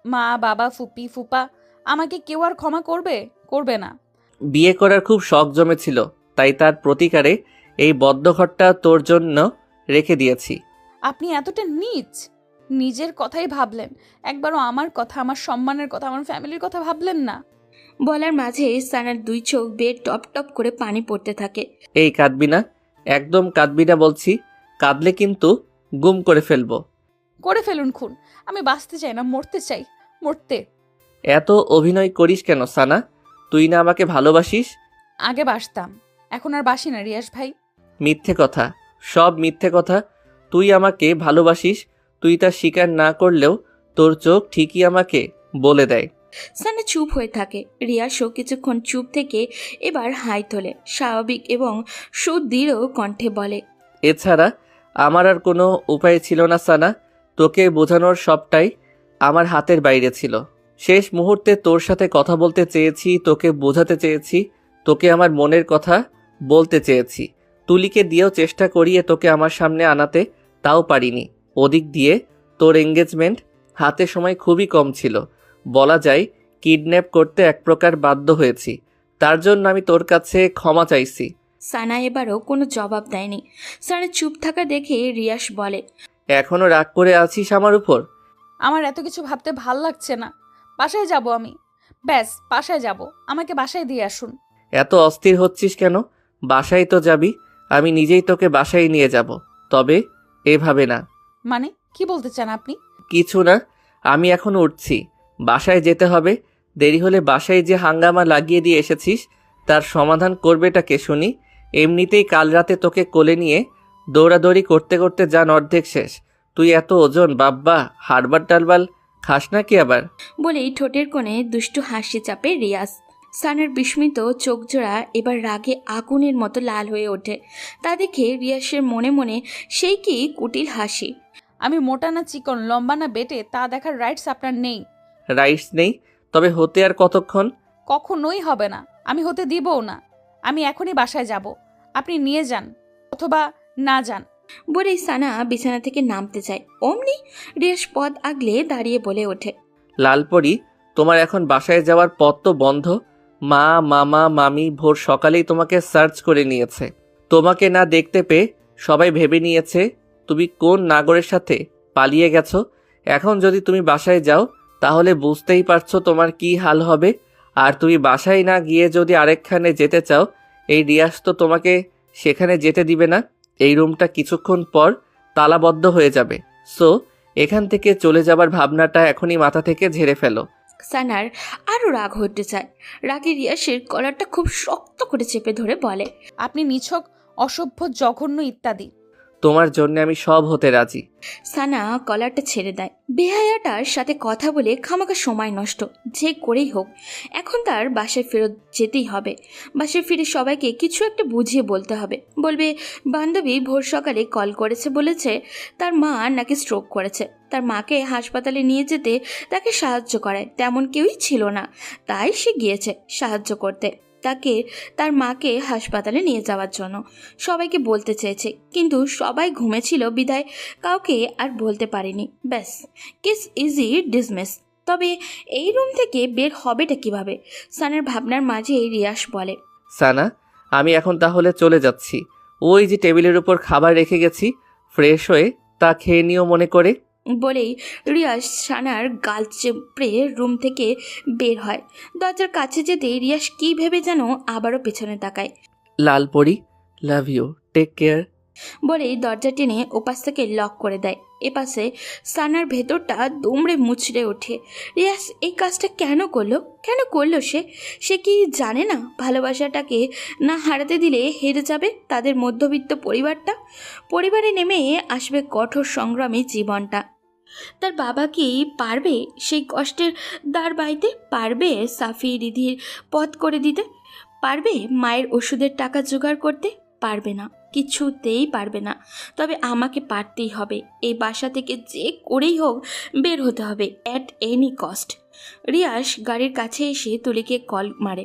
মা, বাবা, ফুপি, ফুপা, আমাকে কেউ আর ক্ষমা করবে? করবে না। বিয়ে করার খুব শখ জমেছিল, তাই তার প্রতিকারে এই বদ্ধঘরটা তোর জন্য রেখে দিয়েছি। আপনি এতটা নীচ! নিজের কথাই ভাবলেন, একবারও আমার কথা, আমার সম্মানের কথা, আমার ফ্যামিলির কথা ভাবলেন না। বলার মাঝে সানার দুই চোখ বেয়ে টপ টপ করে পানি পড়তে থাকে। এই কাঁদবি না, একদম কাঁদবি না বলছি। কাঁদলে কিন্তু গুম করে ফেলবো। করে ফেলুন খুন, আমি বাঁচতে চাই না, মরতে চাই, মরতে। এত অভিনয় করিস কেন সানা? তুই না আমাকে ভালোবাসিস? আগে বাসতাম, এখন আর বাসি না রিয়াস ভাই। মিথ্যে কথা, সব মিথ্যে কথা। তুই আমাকে ভালোবাসিস, তুই তা স্বীকার না করলেও তোর চোখ ঠিকই আমাকে বলে দেয়। সানা চুপ হয়ে থাকে। রিয়াসও কিছুক্ষণ চুপ থেকে এবার হাই তোলে, স্বাভাবিক এবং সুদৃঢ় কণ্ঠে বলে, এছাড়া আমার আর কোনো উপায় ছিল না সানা। তোকে বোঝানোর সবটাই আমার হাতের বাইরে ছিল। শেষ মুহূর্তে তোর সাথে কথা বলতে চেয়েছি, তোকে বোঝাতে চেয়েছি, তোকে আমার মনের কথা বলতে চেয়েছি। তুলিকে দিয়েও চেষ্টা করিয়ে তোকে আমার সামনে আনাতে, তাও পারিনি। ওদিক দিয়ে তোর এঙ্গেজমেন্ট, হাতে সময় খুবই কম ছিল। বলা যায় কিডন্যাপ করতে এক প্রকার বাধ্য হয়েছি। তার জন্য আমি তোর কাছে ক্ষমা চাইছি। সানা এবারও কোনো জবাব দেয়নি। সানা চুপ থাকা দেখে রিয়াস বলে, এখনো রাগ করে আছিস আমার উপর? আমার এত কিছু ভাবতে ভাল লাগছে না। বাসায় যাব আমি। ব্যাস বাসায় যাব, আমাকে বাসায় দিয়ে আসুন। এত অস্থির হচ্ছিস কেন? বাসায় তো যাবি, আমি নিজেই তোকে বাসায় নিয়ে যাব, তবে এভাবে না। মানে কি বলতে চান আপনি? কিছু না, আমি এখন উঠছি, বাসায় যেতে হবে। দেরি হলে বাসায় যে হাঙ্গামা লাগিয়ে দিয়ে এসেছিস তার সমাধান করবেটা কে শুনি? এমনিতেই কাল রাতে তোকে কোলে নিয়ে দৌড়াদৌড়ি করতে করতে যান অর্ধেক শেষ। তুই এত ওজন বাব্বা, হাড়বাল টালবাল খাস নাকি আবার? বলেই ঠোঁটের কোণে দুষ্টু হাসি চাপে রিয়াজ। সানার বিস্মিত চোখজোড়া এবার রাগে আগুনের মতো লাল হয়ে ওঠে। তা দেখে রিয়াসের মনে মনে সেই কি কুটিল হাসি। আমি মোটা না চিকন, লম্বা না বেটে তা দেখার রাইটস আপনার নেই। রাইটস নেই? তবে হতে আর কতক্ষণ? কখনোই হবে না, আমি হতে দিবও না। আমি এখনই বাসায় যাব, আপনি নিয়ে যান অথবা না যান। বলেই সানা বিছানা থেকে নামতে চায়, অমনি রিয়াস পদ আগলে দাঁড়িয়ে বলে ওঠে, লালপরি, তোমার এখন বাসায় যাওয়ার পথ তো বন্ধ। মা, মামা, মামি ভোর সকালেই তোমাকে সার্চ করে নিয়েছে। তোমাকে না দেখতে পেয়ে সবাই ভেবে নিয়েছে তুমি কোন নাগরের সাথে পালিয়ে গেছো। এখন যদি তুমি বাসায় যাও তাহলে বুঝতেই পারছো তোমার কি হাল হবে। আর তুমি বাসায় না গিয়ে যদি আরেকখানে যেতে চাও, এই রিয়াজ তো তোমাকে সেখানে যেতে দিবে না। এই রুমটা কিছুক্ষণ পর তালাবদ্ধ হয়ে যাবে। সো এখান থেকে চলে যাবার ভাবনাটা এখনই মাথা থেকে ঝেড়ে ফেলো। সানার আরও রাগ হতে চায়। রাগে রিয়াসের কলারটা খুব শক্ত করে চেপে ধরে বলে, আপনি নিছক, অসভ্য, জঘন্য ইত্যাদি। তোমার জন্য আমি সব হতে রাজি। সানা কলারটা ছেড়ে দেয়। বেহায়াটার সাথে কথা বলে খামাখা সময় নষ্ট যে করেই হোক এখন তার বাসায় ফেরত যেতেই হবে। বাসায় ফিরে সবাইকে কিছু একটা বুঝিয়ে বলতে হবে। বলবে বান্ধবী ভোর সকালে কল করেছে, বলেছে তার মা নাকি স্ট্রোক করেছে, তার মাকে হাসপাতালে নিয়ে যেতে তাকে সাহায্য করায় তেমন কেউই ছিল না, তাই সে গিয়েছে সাহায্য করতে, তাকে তার মাকে হাসপাতালে নিয়ে যাওয়ার জন্য সবাইকে বলতে চেয়েছে, কিন্তু সবাই ঘুমেছিল বিদায় কাউকে আর বলতে পারেনি। ব্যাস, কেস ইজি ডিসমিস। তবে এই রুম থেকে বের হবেটা কিভাবে? সানার ভাবনার মাঝে রিয়াস বলে, সানা, আমি এখন তাহলে চলে যাচ্ছি। ওই যে টেবিলের উপর খাবার রেখে গেছি, ফ্রেশ হয়ে তা খেয়ে নিও মনে করে। বলেই রিয়াস সানার গাল চেপড়ে রুম থেকে বের হয়। দরজার কাছে যেতে রিয়াস কী ভেবে যেন আবারও পেছনে তাকায়। Lalpari, love you, take care. বলেই দরজা টেনে ওপাশ থেকে লক করে দেয়। এপাশে সানার ভেতরটা দুমড়ে মুচড়ে ওঠে। রিয়াস এই কাজটা কেন করলো সে কি জানে না ভালোবাসাটাকে না হারাতে দিলে হেরে যাবে তাদের মধ্যবিত্ত পরিবারে নেমে আসবে কঠোর সংগ্রামী জীবনটা। তার বাবা কি পারবে সেই কষ্টের দাঁড় বাইতে? পারবে সাফি রিধির পথ করে দিতে? পারবে মায়ের ওষুধের টাকা জোগাড় করতে? পারবে না, কিছুতেই পারবে না। তবে আমাকে পারতেই হবে, এই বাসা থেকে যে করেই হোক বের হতে হবে, অ্যাট এনি কস্ট। রিয়াস গাড়ির কাছে এসে তুলিকে কল মারে।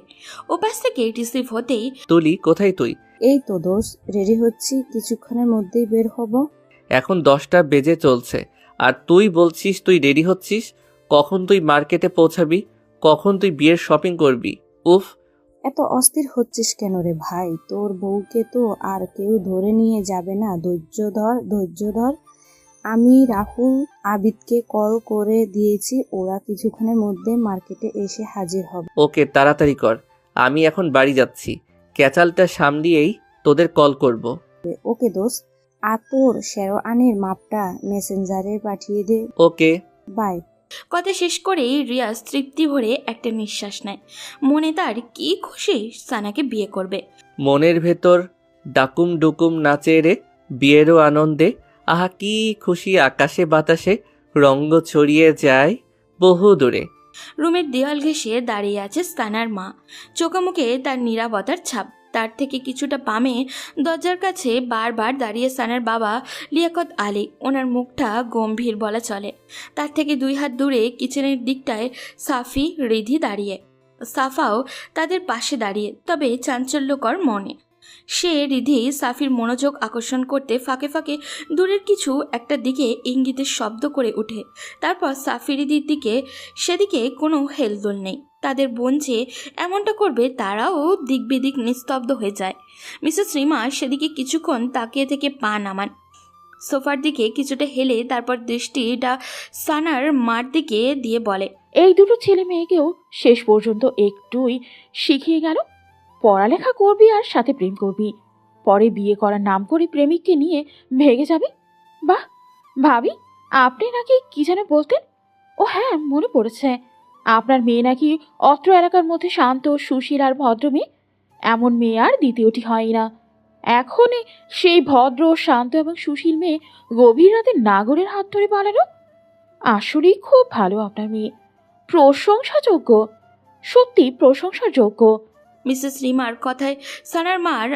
ওপাশ থেকে রিসিভ হতেই, তুলি, কোথায় তুই? এই তো দোষ, রেডি হচ্ছি, কিছুক্ষণের মধ্যেই বের হব। এখন 10টা বেজে চলছে আর তুই বলছিস তুই রেডি হচ্ছিস? কখন তুই মার্কেটে পৌঁছাবি? কখন তুই বিয়ের শপিং করবি? উফ, এত অস্থির হচ্ছিস কেন রে ভাই? তোর বউকে তো আর কেউ ধরে নিয়ে যাবে না, ধৈর্য ধর। আমি রাহুল আবিদকে কল করে দিয়েছি, ওরা কিছুক্ষণের মধ্যে মার্কেটে এসে হাজির হবে। ওকে, তাড়াতাড়ি কর, আমি এখন বাড়ি যাচ্ছি। ক্যাচালটা সামলিয়েই তোদের কল করব। ওকে দোস্ত, আর তোর শেরওয়ানির মাপটা মেসেঞ্জারে পাঠিয়ে দে। ওকে, বাই। কথা শেষ করেই রিয়াজ তৃপ্তি ভরে একটা নিঃশ্বাস নেয়। মনে তার কি খুশি সানাকে বিয়ে করবে। মনের ভেতর ডাকুম ডুকুম নাচে রে বিয়েরও আনন্দে। আহা কি খুশি, আকাশে বাতাসে রঙ্গ ছড়িয়ে যায় বহু দূরে। রুমের দেওয়াল ঘেঁষে দাঁড়িয়ে আছে সানার মা, চোখামুখে তার নীরবতার ছাপ। তার থেকে কিছুটা বামে দরজার কাছে বারবার দাঁড়িয়ে সানার বাবা লিয়াকত আলী। ওনার মুখটা গম্ভীর বলা চলে। তার থেকে 2 হাত দূরে কিচেনের দিকটায় সাফি রিধি দাঁড়িয়ে, সাফাও তাদের পাশে দাঁড়িয়ে, তবে চাঞ্চল্যকর মনে। সে রিধি সাফির মনোযোগ আকর্ষণ করতে ফাঁকে ফাঁকে দূরের কিছু একটা দিকে ইঙ্গিতের শব্দ করে ওঠে। তারপর সাফি রিধির দিকে, সেদিকে কোনো হেলদোল নেই। তাদের বোন যে এমনটা করবে তারাও দিক বিদিক নিস্তব্ধ হয়ে যায়। মিসেস রিমা সেদিকে কিছুক্ষণ তাকিয়ে থেকে পা নামান। সোফার দিকে কিছুটা হেলে তারপর দৃষ্টিটা সানার মার দিকে দিয়ে বলে, এই দুটো ছেলে মেয়েকেও শেষ পর্যন্ত একটুই শিখিয়ে গেল, পড়ালেখা করবি আর সাথে প্রেম করবি, পরে বিয়ে করার নাম করে প্রেমিককে নিয়ে ভেগে যাবি। বাহ ভাবি, আপনি নাকি কি যেন বলতেন? ও হ্যাঁ, মনে পড়েছে, আপনার মেয়ে নাকি অত্র এলাকার মধ্যে শান্ত, সুশীল আর ভদ্র মেয়ে। এমন মেয়ে আর দ্বিতীয়টি হয় না। এখনই সেই ভদ্র, শান্ত এবং সুশীল মেয়ে গভীর রাতে নাগরের হাত ধরে পালালো। আসলেই খুব ভালো আপনার মেয়ে, প্রশংসাযোগ্য, সত্যি প্রশংসার যোগ্য। মিসেস রিমার কথায় সানার মার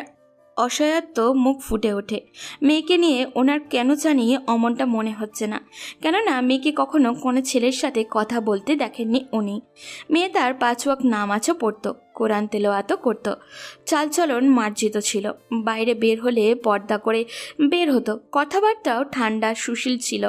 অসহায়ত্ব মুখ ফুটে ওঠে। মেয়েকে নিয়ে ওনার কেন জানি অমনটা মনে হচ্ছে না, কেননা মেয়েকে কখনো কোনো ছেলের সাথে কথা বলতে দেখেননি উনি। মেয়ে তার 5 ওয়াক্ত নামাজও পড়তো, কোরআন তেলাওয়াতও করতো, চালচলন মার্জিত ছিল। বাইরে বের হলে পর্দা করে বের হতো, কথাবার্তাও ঠান্ডা সুশীল ছিল।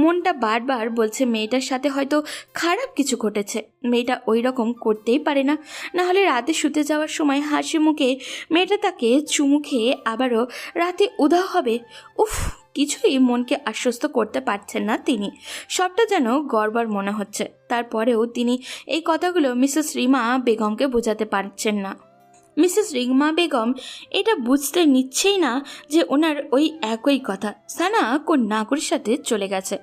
মনটা বারবার বলছে মেয়েটার সাথে হয়তো খারাপ কিছু ঘটেছে। মেয়েটা ওই রকম করতেই পারে না, নাহলে রাতে শুতে যাওয়ার সময় হাসি মুখে মেয়েটা তাকে চুমু খেয়ে আবারও রাতে উধাও হবে। উফ, কিছুই মনকে আশ্বস্ত করতে পারছেন না তিনি। সবটা যেন গড়বড় মনে হচ্ছে। তারপরেও তিনি এই কথাগুলো মিসেস রিমা বেগমকে বোঝাতে পারছেন না। মিসেস রিমা বেগম এটা বুঝতে নিচ্ছেই না যে ওনার ওই একই কথা সানা কোন নাগরের সাথে চলে গেছে,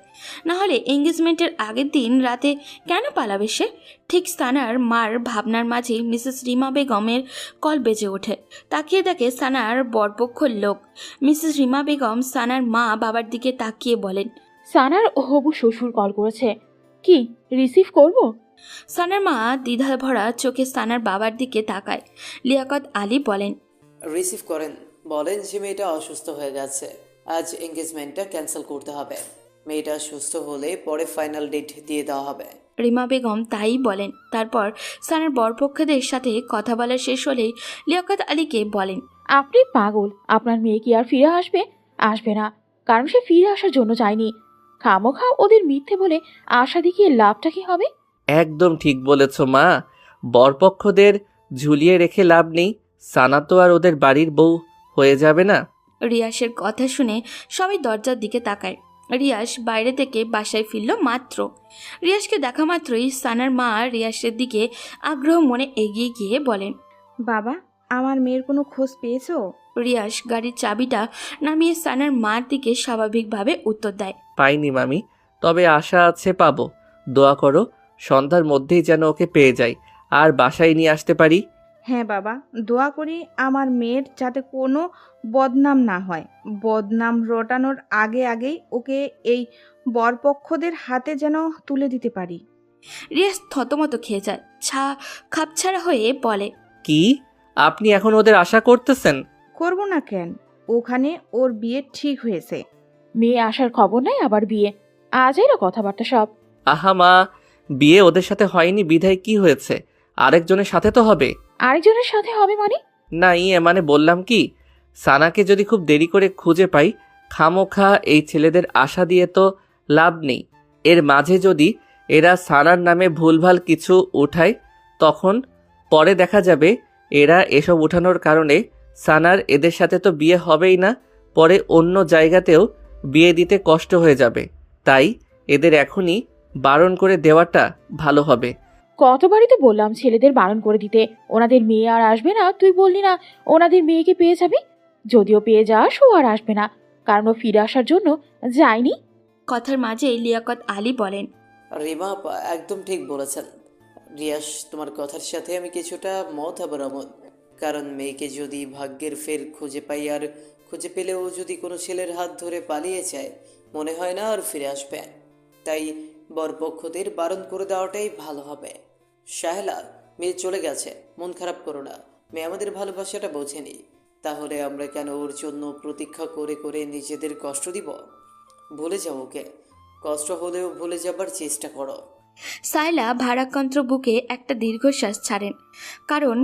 না হলে এঙ্গেজমেন্টের আগের দিন রাতে কেন পালাবে সে? ঠিক সানার মার ভাবনার মাঝেই মিসেস রিমা বেগমের কল বেজে ওঠে। তাকিয়ে দেখে সানার বরপক্ষর লোক। মিসেস রিমা বেগম সানার মা বাবার দিকে তাকিয়ে বলেন, সানার হবু শ্বশুর কল করেছে, কি রিসিভ করব? সানার মা দ্বিধা ভরা চোখে সানার বাবার দিকে তাকায়। লিয়াকত আলী বলেন, রিসিভ করেন, বলেন যে মেয়েটা অসুস্থ হয়ে গেছে, আজ এঙ্গেজমেন্টটা ক্যান্সেল করতে হবে। মেয়েটা সুস্থ হলে পরে ফাইনাল ডেট দিয়ে দেওয়া হবে। রিমা বেগম তাই বলেন। তারপর সানার বরপক্ষদের সাথে কথা বলা শেষ হলেই লিয়াকত আলীকে বলেন, আপনি পাগল, আপনার মেয়ে কি আর ফিরে আসবে? আসবে না, কারণ সে ফিরে আসার জন্য চায়নি। খামোখা ওদের মিথ্যে বলে আশা দেখিয়ে লাভটা কি হবে? একদম ঠিক বলেছ মা, বরপক্ষদের ঝুলিয়ে রেখে লাভ নেই। সানা তো আর ওদের বাড়ির বউ হয়ে যাবে না। রিয়াসের কথা শুনে সবাই দরজার দিকে তাকায়। রিয়াস বাইরে থেকে বাসায় ফিরল মাত্র। রিয়াসকে দেখা মাত্রই সানার মা রিয়াসের দিকে আগ্রহ মনে এগিয়ে গিয়ে বলেন, বাবা, আমার মেয়ের কোনো খোঁজ পেয়েছো? রিয়াস গাড়ির চাবিটা নামিয়ে সানার মার দিকে স্বাভাবিকভাবে উত্তর দেয়, পাইনি মামি, তবে আশা আছে পাবো। দোয়া করো সন্ধ্যার মধ্যেই যেন ওকে পেয়ে যাই আর বাসায় নিয়ে আসতে পারি। হ্যাঁ বাবা, দোয়া করি আমার মেয়ের যাতে কোনো বদনাম না হয়। বদনাম রটানোর আগেই ওকে এই বরপক্ষদের হাতে যেন তুলে দিতে পারি। রিয়াস থতমত খেয়ে যায়, খাপছাড়া হয়ে বলে, কি আপনি এখন ওদের আশা করতেছেন? করব না কেন, ওখানে ওর বিয়ে ঠিক হয়েছে। মেয়ে আসার খবর নাই, আবার বিয়ে? আজ এলো কথাবার্তা সব। আহা মা, বিয়ে ওদের সাথে হয়নি বিধায় কি হয়েছে? আরেকজনের সাথে তো হবে। আরেকজনের সাথে হবে মানে? না ইয়ে মানে বললাম কি, সানাকে যদি খুব দেরি করে খুঁজে পাই, খামোখা এই ছেলেদের আশা দিয়ে তো লাভ নেই। এর মাঝে যদি এরা সানার নামে ভুলভাল কিছু উঠায়, তখন পরে দেখা যাবে এরা এসব উঠানোর কারণে সানার এদের সাথে তো বিয়ে হবেই না, পরে অন্য জায়গাতেও বিয়ে দিতে কষ্ট হয়ে যাবে। তাই এদের এখনই বারণ করে দেওয়াটা ভালো হবে। কতবারই তো বললাম ছেলেদের বারণ করে দিতে, ওনাদের মেয়ে আর আসবে না। তুই বললি না ওনাদের মেয়েকে পেয়ে যাবে? যদিও পেয়ে যাস, ও আর আসবে না, কারণ ও ফিরে আসার জন্য যায়নি। কথার মাঝে লিয়াকত আলী বলেন, রিমা আপা একদম ঠিক বলেছেন। রিয়াস, তোমার কথার সাথে আমি কিছুটা মত আবার অমত। কারণ মেয়েকে যদি ভাগ্যের ফের খুঁজে পাই, আর খুঁজে পেলেও যদি কোনো ছেলের হাত ধরে পালিয়ে যায়, মনে হয় না আর ফিরে আসবে। তাই বরপক্ষদের বারণ করে দেওয়াটাই ভালো হবে। শাহেলা, মেয়ে চলে গেছে, মন খারাপ করো না। মেয়ে আমাদের ভালোবাসাটা বোঝেনি, তাহলে আমরা কেন ওর জন্য প্রতীক্ষা করে করে নিজেদের কষ্ট দিব? ভুলে যাও ওকে, কষ্ট হলেও ভুলে যাবার চেষ্টা করো। সাইলা ভারাক্রান্ত বুকে একটা দীর্ঘশ্বাস ছাড়েন, কারণ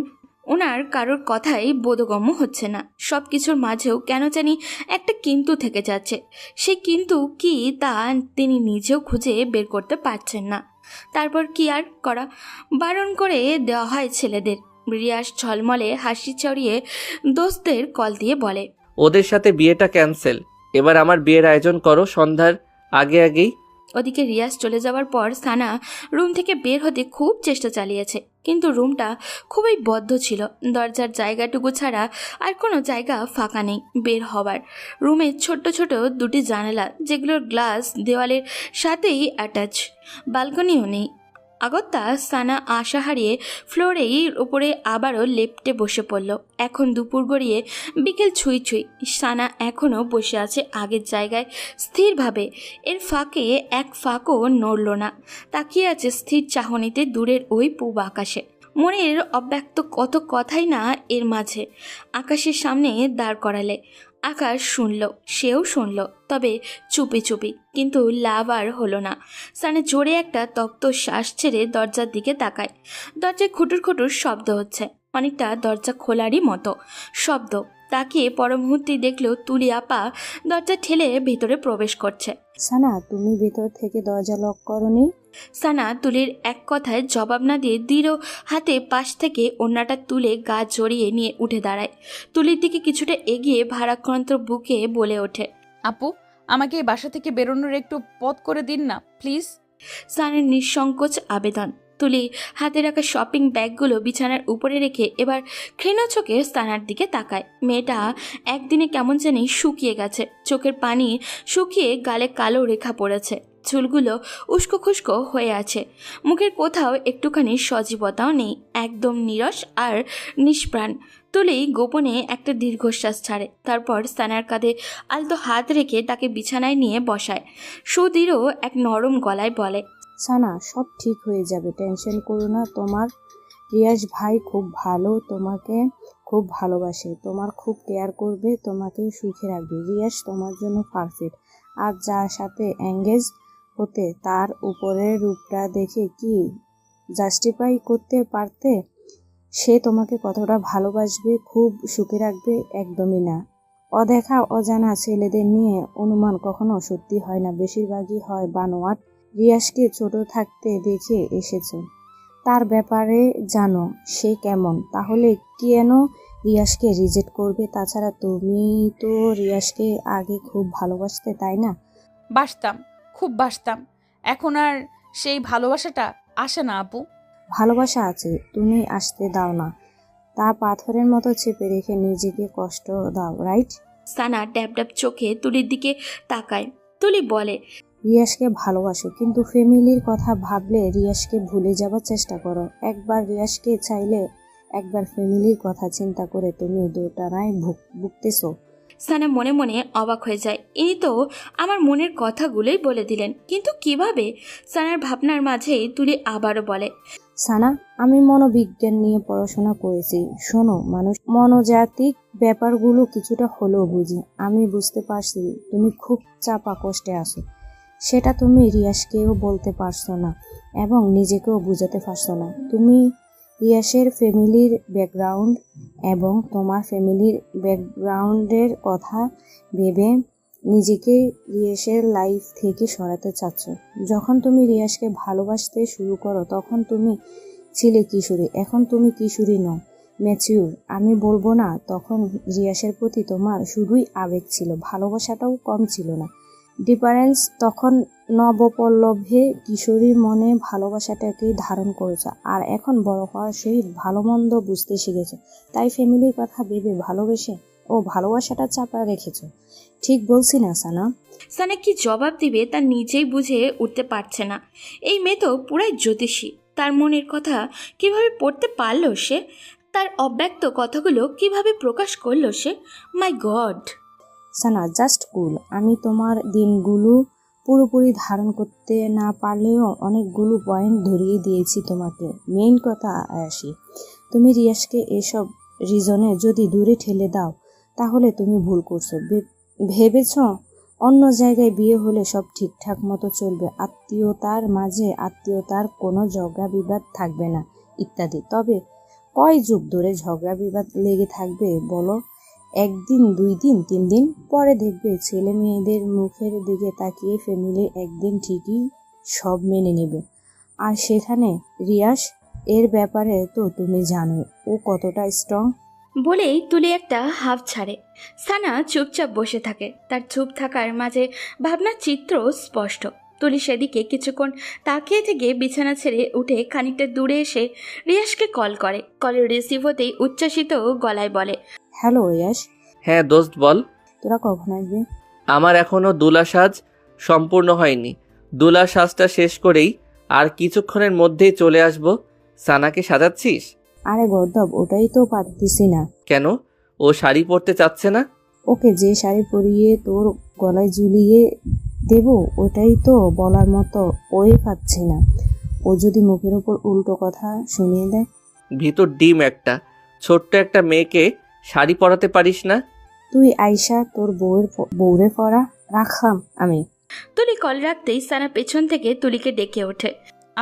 ওনার কারোর কথাই বোধগম্য হচ্ছে না। সব কিছুর মাঝেও কেন জানি একটা কিন্তু থেকে যাচ্ছে। সে কিন্তু কি তা তিনি নিজেও খুঁজে বের করতে পারছেন না। তারপর কি আর করা, বারণ করে দেওয়া হয় ছেলেদের। রিয়াস ঝলমলে হাসি ছড়িয়ে দোস্তের কল দিয়ে বলে, ওদের সাথে বিয়েটা ক্যান্সেল। এবার আমার বিয়ের আয়োজন করো সন্ধ্যার আগে আগেই। ওদিকে রিয়াজ চলে যাওয়ার পর সানা রুম থেকে বের হতে খুব চেষ্টা চালিয়েছে, কিন্তু রুমটা খুবই বদ্ধ ছিল। দরজার জায়গাটুকু ছাড়া আর কোনো জায়গা ফাঁকা নেই বের হবার। রুমে ছোট্ট ছোট দুটি জানালা, যেগুলোর গ্লাস দেওয়ালের সাথেই অ্যাটাচ। বালকনিও নেই। আগত্যা সানা আশা হারিয়ে ফ্লোরেই ওপরে আবারও লেপ্টে বসে পড়ল। এখন দুপুর গড়িয়ে বিকেল ছুঁই ছুঁই। সানা এখনও বসে আছে আগের জায়গায় স্থিরভাবে। এর ফাঁকে এক ফাঁকও নড়ল না, তাকিয়ে আছে স্থির চাহনিতে দূরের ওই পূব আকাশে। মনের অব্যক্ত কত কথাই না এর মাঝে। আকাশের সামনে দাঁড় করালে আকাশ শুনল, সেও শুনল, তবে চুপি চুপি। কিন্তু লাভ আর হলো না। সানে জোরে একটা তপ্ত শ্বাস ছেড়ে দরজার দিকে তাকায়। দরজায় খুটুর খুটুর শব্দ হচ্ছে, অনেকটা দরজা খোলারই মতো শব্দ। তাকিয়ে পর মুহূর্তেই দেখলো তুলি আপা দরজা ঠেলে ভেতরে প্রবেশ করছে। সানা, তুমি ভেতর থেকে দরজা লক করনি? সানা তুলির এক কথায় জবাব না দিয়ে দৃঢ় হাতে পাশ থেকে ওড়নাটা তুলে গা জড়িয়ে নিয়ে উঠে দাঁড়ায়। তুলির দিকে কিছুটা এগিয়ে ভারাক্রান্ত বুকে বলে ওঠে, আপু, আমাকে এই বাসা থেকে বেরোনোর একটু পথ করে দিন না প্লিজ। সানের নিঃসংকোচ আবেদন। তুলি হাতে রাখা শপিং ব্যাগগুলো বিছানার উপরে রেখে এবার ক্ষীণ চোখে সানার দিকে তাকায়। মেয়েটা একদিনে কেমন জানি শুকিয়ে গেছে, চোখের পানি শুকিয়ে গালে কালো রেখা পড়েছে, চুলগুলো উস্কো খুস্কো হয়ে আছে, মুখের কোথাও একটুখানি সজীবতাও নেই, একদম নীরস আর নিষ্প্রাণ। তুলি গোপনে একটা দীর্ঘশ্বাস ছাড়ে, তারপর সানার কাঁধে আলতো হাত রেখে তাকে বিছানায় নিয়ে বসায়। সুদৃঢ় এক নরম গলায় বলে, সানা, সব ঠিক হয়ে যাবে, টেনশন করো না। তোমার রিয়াজ ভাই খুব ভালো, তোমাকে খুব ভালোবাসে, তোমার খুব কেয়ার করবে, তোমাকে সুখে রাখবে। রিয়াজ তোমার জন্য পারফেক্ট। আর যার সাথে এঙ্গেজ হতে তার উপরের রূপটা দেখে কি জাস্টিফাই করতে পারতে সে তোমাকে কতটা ভালোবাসবে, খুব সুখে রাখবে? একদমই না। অদেখা অজানা ছেলেদের নিয়ে অনুমান কখনো সত্যি হয় না, বেশিরভাগই হয় বানোয়াট। রিয়াজকে ছোট থাকতে দেখে এসেছো, তার ব্যাপারে জানো সে কেমন, তাহলে কেন রিয়াজকে রিজেক্ট করবে? তাছাড়া তুমি তো রিয়াজকে আগে খুব ভালোবাসতে, তাই না? বাসতাম, খুব বাসতাম। এখন আর সেই ভালোবাসাটা আসে না আপু। ভালোবাসা আছে, তুমি আসতে দাও না। তা পাথরের মতো চেপে রেখে নিজেকে কষ্ট দাও, রাইট? সানা ড্যাব ড্যাব চোখে তুলির দিকে তাকায়। তুলি বলে, রিয়াজকে ভালোবাসো, কিন্তু ফ্যামিলির কথা ভাবলে রিয়াজকে ভুলে যাবার চেষ্টা করো। একবার রিয়াজকে চাইলে, একবার ফ্যামিলির কথা চিন্তা করে তুমি দুটানায় ভুগতেছো। সানা মনে মনে অবাক হয়ে যায়, ইনি তো আমার মনের কথাগুলোই বলে দিলেন, কিন্তু কিভাবে? সানার ভাবনার মাঝেই তুলি আবারও বলে, সানা, আমি মনোবিজ্ঞান নিয়ে পড়াশোনা করেছি। শোনো, মানুষ মনোজাতিক ব্যাপারগুলো কিছুটা হলেও বুঝি। আমি বুঝতে পারছি তুমি খুব চাপা কষ্টে আছো, সেটা তুমি রিয়াজকেও বলতে পারছো না এবং নিজেকেও বুঝাতে পারছো না। তুমি রিয়াজের ফ্যামিলির ব্যাকগ্রাউন্ড এবং তোমার ফ্যামিলির ব্যাকগ্রাউন্ডের কথা ভেবে নিজেকে রিয়াজের লাইফ থেকে সরাতে চাচ্ছ। যখন তুমি রিয়াজকে ভালোবাসতে শুরু করো তখন তুমি ছিলে কিশোরী, এখন তুমি কিশোরী নও, ম্যাচিউর। আমি বলবো না তখন রিয়াজের প্রতি তোমার শুধুই আবেগ ছিল, ভালোবাসাটাও কম ছিল না। ডিফারেন্স তখন নবপল্লবে কিশোরীর মনে ভালোবাসাটাকেই ধারণ করেছে, আর এখন বড় হওয়ার সহিত ভালো মন্দ বুঝতে শিখেছে, তাই ফ্যামিলির কথা ভেবে ভালোবেসে ও ভালোবাসাটা চাপা রেখেছ। ঠিক বলছি না সানা? সানা কি জবাব দিবে তা নিজেই বুঝে উঠতে পারছে না। এই মেয়ে তো পুরাই জ্যোতিষী। তার মনের কথা কিভাবে পড়তে পারলো সে? তার অব্যক্ত কথাগুলো কিভাবে প্রকাশ করলো সে? মাই গড! সানা, জাস্ট কুল। আমি তোমার দিনগুলো পুরোপুরি ধারণ করতে না পারলেও অনেকগুলো পয়েন্ট ধরিয়ে দিয়েছি তোমাকে। মেইন কথা আসি, তুমি রিয়াজকে এসব রিজনে যদি দূরে ঠেলে দাও তাহলে তুমি ভুল করছো। ভেবেছ অন্য জায়গায় বিয়ে হলে সব ঠিকঠাক মতো চলবে, আত্মীয়তার মাঝে আত্মীয়তার কোনো ঝগড়া বিবাদ থাকবে না ইত্যাদি। তবে কয় যুগ ধরে ঝগড়া বিবাদ লেগে থাকবে বলো? একদিন, 2 দিন, 3 দিন পরে দেখবে ছেলে মেয়েদের মুখের দিকে তাকিয়ে ফ্যামিলি একদিন ঠিকই সব মেনে নেবে। আর সেখানে রিয়াজ, এর ব্যাপারে তো তুমি জানো ও কতটা স্ট্রং। বলেই তুলি একটা হাফ ছাড়ে। সানা চুপচাপ বসে থাকে, তার চুপ থাকার মাঝে ভাবনার চিত্র স্পষ্ট। তুলি সেদিকে কিছুক্ষণ তাকিয়ে থেকে বিছানা ছেড়ে উঠে খানিকটা দূরে এসে রিয়াসকে কল করে। কলের রিসিভ হতেই উচ্ছ্বাসিত গলায় বলে, হ্যালো রিয়াস, হ্যাঁ দোস্ত বল। তোরা কখন আসবি? আমার এখনও দুলা সাজ সম্পূর্ণ হয়নি। দুলা সাজটা শেষ করেই আর কিছুক্ষণের মধ্যেই চলে আসব। সানাকে সাজাচ্ছিস? আরে গর্দব, ওটাই তো পারতেছি না। কেন? ও শাড়ি পরতে চাচ্ছে না? ওকে যে শাড়ি পরিয়ে তোর গলায় ঝুলিয়ে দেব ওটাই তো বলার মতো ওই পাচ্ছি না। ও যদি মুখের উপর উল্টো কথা শুনিয়ে দেয়। ভিতর ডিম একটা, ছোট্ট একটা মেয়েকে শাড়ি পরাতে পারিস না? তুই আইসা তোর বউরে পরা রাখাম আমি। তুলি কল রাখতেই সানা পেছন থেকে তুলিকে ডেকে ওঠে।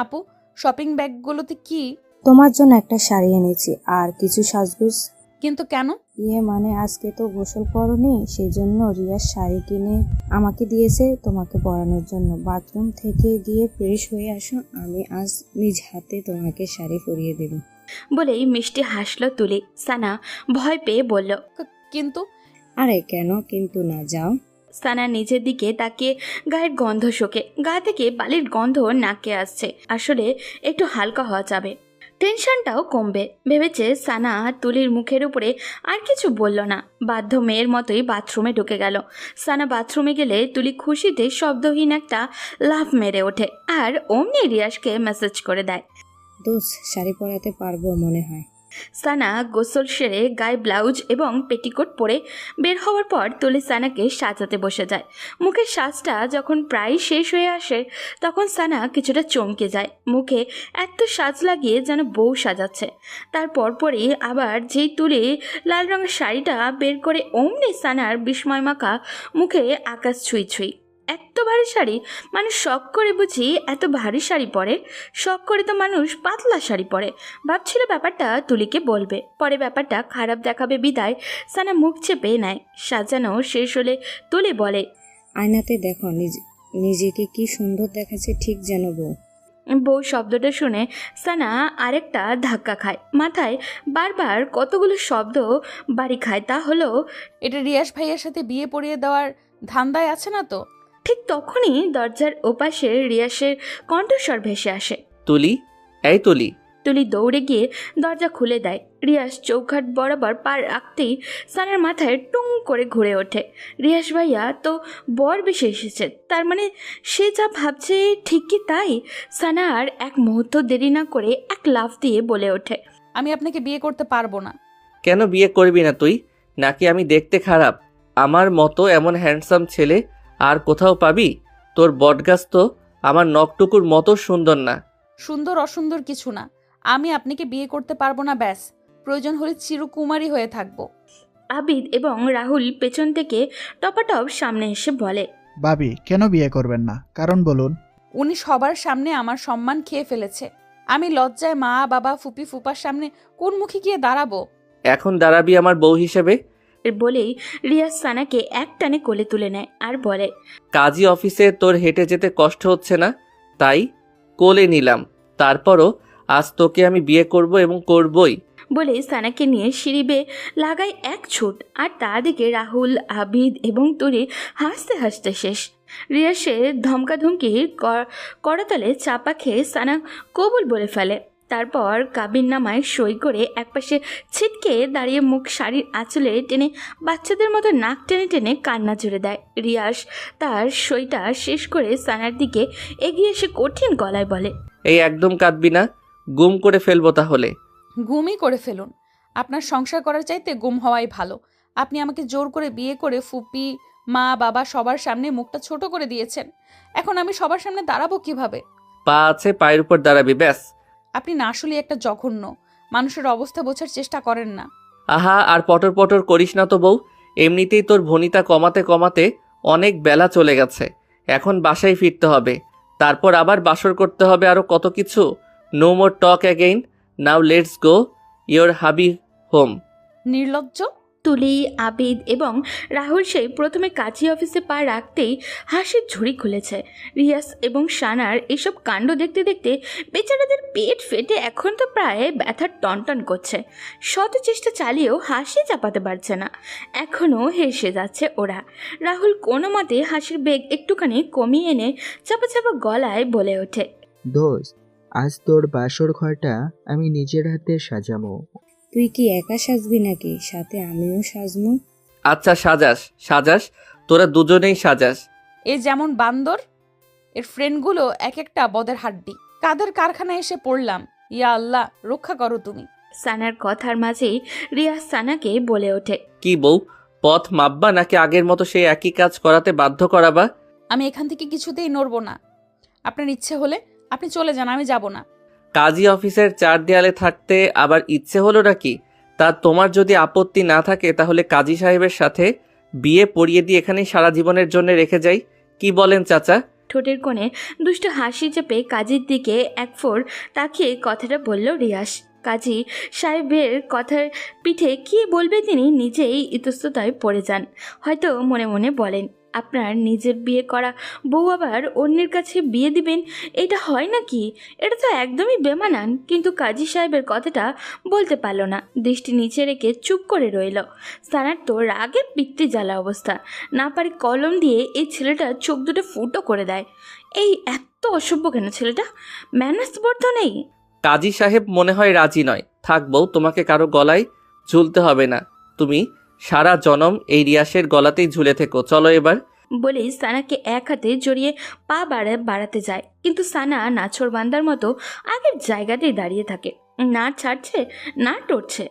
আপু, শপিং ব্যাগগুলোতে কি? তোমার জন্য একটা শাড়ি এনেছি আর কিছু সাজগোজ। কিন্তু কেন? মানে আজকে তো গোসল করনি, সেই জন্য রিয়ার শাড়ি কিনে আমাকে দিয়েছে তোমাকে পরানোর জন্য। বাথরুম থেকে গিয়ে ফ্রেশ হয়ে আসো, আমি আজ নিজ হাতে তোমাকে শাড়ি পরিয়ে দেব। বলেই মিষ্টি হাসলো তুলি। সানা ভয় পেয়ে বলল, কিন্তু আরে কেন কিন্তু না, যাও। সানা নিজের দিকে তাকিয়ে গায়ের গন্ধ শোকে। গা থেকে বালির গন্ধ নাকে আসছে। আসলে একটু হালকা হওয়া যাবে, টেনশনটাও কমবে ভেবেছে সানা। তুলির মুখের উপরে আর কিছু বলল না, বাধ্য মেয়ের মতোই বাথরুমে ঢুকে গেল। সানা বাথরুমে গেলে তুলি খুশিতে শব্দহীন একটা লাফ মেরে ওঠে আর অমনি রিয়াসকে মেসেজ করে দেয়, দোষ শাড়ি পরাতে পারবো মনে হয়। সানা গোসল সেরে গায়ে ব্লাউজ এবং পেটিকোট পরে বের হওয়ার পর তুলি সানাকে সাজাতে বসে যায়। মুখের সাজটা যখন প্রায় শেষ হয়ে আসে তখন সানা কিছুটা চমকে যায়। মুখে এত সাজ লাগিয়ে যেন বউ সাজাচ্ছে। তারপর পরই আবার যেই তুলি লাল রঙের শাড়িটা বের করে অমনি সানার বিস্ময় মাখা মুখে আকাশ ছুঁই ছুঁই। এত ভারী শাড়ি মানুষ শখ করে বুঝি এত ভারী শাড়ি পরে? শখ করে তো মানুষ পাতলা শাড়ি পরে। ভাবছিল ব্যাপারটা তুলিকে বলবে, পরে ব্যাপারটা খারাপ দেখাবে বিদায় সানা মুখ চেপে নেয়। সাজানো শেষ হলে তুলি বলে, আয়নাতে দেখো নিজেকে কি সুন্দর দেখাচ্ছে, ঠিক যেন বউ। বউ শব্দটা শুনে সানা আরেকটা ধাক্কা খায়। মাথায় বারবার কতগুলো শব্দ বাড়ি খায়। তা হলো, এটা রিয়াস ভাইয়ের সাথে বিয়ে পড়িয়ে দেওয়ার ধান্দায় আছে না তো? ঠিক তখনই দরজার ওপাশে রিয়াসের কণ্ঠস্বর ভেসে আসে, তুলি, এই তুলি। তুলি দৌড়ে গিয়ে দরজা খুলে দেয়। রিয়াস চৌখাট বরাবর পার রাখতেই সানার মাথায় টুং করে ঘুরে ওঠে। রিয়াস ভাইয়া তো বর বেশি এসেছে, তার মানে সে যা ভাবছে ঠিক কি তাই? সানা আর এক মুহূর্ত দেরি না করে এক লাফ দিয়ে বলে ওঠে, আমি আপনাকে বিয়ে করতে পারবো না। কেন বিয়ে করবি না তুই? নাকি আমি দেখতে খারাপ? আমার মতো এমন হ্যান্ডসাম ছেলে আর কোথাও পাবি? তোর বটগাছ তো আমার নখটুকুর মতো সুন্দর না। সুন্দর অসুন্দর কিছু না, আমি আপনাকে বিয়ে করতে পারবো না, ব্যাস। প্রয়োজন হলে চিরকুমারী হয়ে থাকবো। আবিদ এবং রাহুল পেছন থেকে টপাটপ সামনে এসে বলে, ভাবি কেন বিয়ে করবেন না, কারণ বলুন। উনি সবার সামনে আমার সম্মান খেয়ে ফেলেছে। আমি লজ্জায় মা বাবা ফুপি ফুপার সামনে কোন মুখে গিয়ে দাঁড়াবো? এখন দাঁড়াবি আমার বউ হিসেবে। বলেই রিয়াজ সানাকে এক টানে কোলে তুলে নেয় আর বলে, কাজী অফিসে তোর হেঁটে যেতে কষ্ট হচ্ছে না, তাই কোলে নিলাম। তারপরও আজ তোকে আমি বিয়ে করব এবং করবই। বলে সানাকে নিয়ে সিঁড়ি বেয়ে লাগায় এক ছুট। আর তার দিকে রাহুল, আবিদ এবং তুরি হাসতে হাসতে শেষ। রিয়াসের ধমকাধমকির করতলে চাপা খেয়ে সানা কবুল বলে ফেলে। তারপর কাবিন নামায় সই করে একপাশে ছিটকে দাঁড়িয়ে মুখ শাড়ির আঁচলে টেনে বাচ্চাদের মতো নাক টেনে টেনে কান্না জুড়ে দেয়। রিয়াস তার সইটা শেষ করে সানার দিকে এগিয়ে এসে কঠিন গলায় বলে, এই একদম কাঁদবি না, গুম করে ফেলবো তাহলে। গুমই করে ফেলুন। আপনার সংসার করার চাইতে গুম হওয়াই ভালো। আপনি আমাকে জোর করে বিয়ে করে ফুপি মা বাবা সবার সামনে মুখটা ছোট করে দিয়েছেন। এখন আমি সবার সামনে দাঁড়াবো কিভাবে? পা আছে, পায়ের উপর দাঁড়াবি, ব্যাস। আপনি না আসলে একটা জঘন্য, মানুষের অবস্থা বোঝার চেষ্টা করেন না। আহা, আর পটর পটর করিস না তো বউ। এমনিতেই তোর ভনিতা কমাতে কমাতে অনেক বেলা চলে গেছে। এখন বাসায় ফিরতে হবে, তারপর আবার বাসর করতে হবে, আরও কত কিছু। No more talk again, now let's go your hubby home. নির্লজ্জ, তুলি, আবিদ এবং রাহুল সেই প্রথমে কাজী অফিসে পা রাখতেই হাসির ঝুড়ি খুলেছে। রিয়াস এবং সানার এসব কাণ্ড দেখতে দেখতে বেচারাদের পেট ফেটে এখন তো প্রায় ব্যথার টনটন করছে। শত চেষ্টা চালিয়েও হাসি চাপাতে পারছে না, এখনও হেসে যাচ্ছে ওরা। রাহুল কোনো মতে হাসির বেগ একটুখানি কমিয়ে এনে চাপা চাপা গলায় বলে ওঠে, দোস্ত, আজ তোর বাসর ঘরটা আমি নিজের হাতে সাজাবো। তুই কি একা সাজবি নাকি সাথে আমিও সাজবো? আচ্ছা সাজাস সাজাস, তোরা দুজনেই সাজাস। এ যেমন বান্দর, এর ফ্রেন্ডগুলো এক একটা বদের হাড্ডি। কাদের কারখানায় এসে পড়লাম, ইয়া আল্লাহ রক্ষা করো তুমি। সানার কথার মাঝেই রিয়াজ সানাকে বলে ওঠে, কি বউ, পথ মাপবা নাকি আগের মতো সেই একই কাজ করাতে বাধ্য করাবা? আমি এখান থেকে কিছুতেই নড়বো না। আপনার ইচ্ছে হলে আপনি চলে যান, আমি যাব না। কাজী অফিসের চার দেয়ালে থাকতে আবার ইচ্ছে হলো নাকি? তা তোমার যদি আপত্তি না থাকে তাহলে কাজী সাহেবের সাথে বিয়ে পড়িয়ে দিয়ে এখানেই সারা জীবনের জন্য রেখে যাই, কি বলেন চাচা? ঠোঁটের কোণে দুষ্ট হাসি চেপে কাজীর দিকে এক ফোর তাকিয়ে কথাটা বলল রিয়াস। কাজী সাহেবের কথার পিঠে কি বলবে তিনি নিজেই ইতস্ততায় পড়ে যান। হয়তো মনে মনে বলেন, আপনার নিজের বিয়ে করা বউ আবার অন্যের কাছে বিয়ে দিবেন, এটা হয় নাকি? এটা তো একদমই বেমানান। কিন্তু কাজী সাহেবের কথাটা বলতে পারল না, দৃষ্টি নিচে রেখে চুপ করে রইল। সানার তো রাগে পিত্তি জ্বালা অবস্থা, না পারে কলম দিয়ে এই ছেলেটার চোখ দুটো ফুটো করে দেয়। এই এত অসভ্য কেন ছেলেটা, ম্যানার্স বোধ নেই। কাজী সাহেব মনে হয় রাজি নয়। থাক বউ, তোমাকে কারো গলায় ঝুলতে হবে না, তুমি সারা জনম এই রিয়াসের গলাতেই ঝুলে থেকো। চলো এবার। বলেই সানাকে এক হাতে জড়িয়ে পা বাড়াতে যায়, কিন্তু সানা নাছোড় বান্দার মতো আগের জায়গাতেই দাঁড়িয়ে থাকে, না ছাড়ছে না টরছে।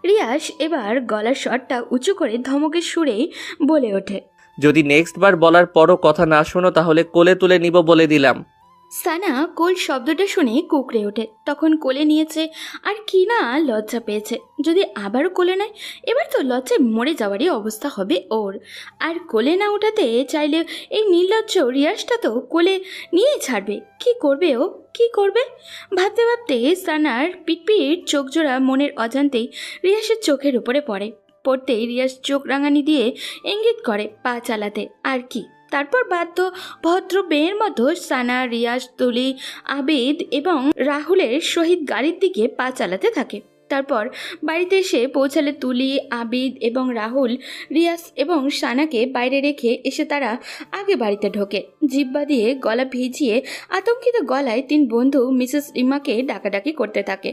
রিয়াস এবার গলার স্বরটা উঁচু করে ধমকের সুরেই বলে ওঠে, যদি নেক্সট বার বলার পরও কথা না শোনো তাহলে কোলে তুলে নিব বলে দিলাম। সানা কোল শব্দটা শুনে কুকড়ে ওঠে। তখন কোলে নিয়েছে আর কি না লজ্জা পেয়েছে। যদি আবারও কোলে নেয় এবার তো লজ্জায় মরে যাওয়ারই অবস্থা হবে ওর। আর কোলে না উঠাতে চাইলে এই নির্লজ্জ রিয়াসটা তো কোলে নিয়েই ছাড়বে। কি করবে ও, কি করবে? ভাবতে ভাবতে সানার পিটপিট চোখজোড়া মনের অজান্তেই রিয়াসের চোখের উপরে পড়তেই রিয়াস চোখ রাঙানি দিয়ে ইঙ্গিত করে পা চালাতে। আর কি, তারপর বাধ্য ভদ্র মেয়ের মতো সানা, রিয়াজ, তুলি, আবিদ এবং রাহুলের সহিত গাড়ির দিকে পা চালাতে থাকে। তারপর বাড়িতে এসে পৌঁছালে তুলি, আবিদ এবং রাহুল রিয়াজ এবং সানাকে বাইরে রেখে এসে তারা আগে বাড়িতে ঢোকে। জিব্বা দিয়ে গলা ভিজিয়ে আতঙ্কিত গলায় তিন বন্ধু মিসেস রিমাকে ডাকাডাকি করতে থাকে।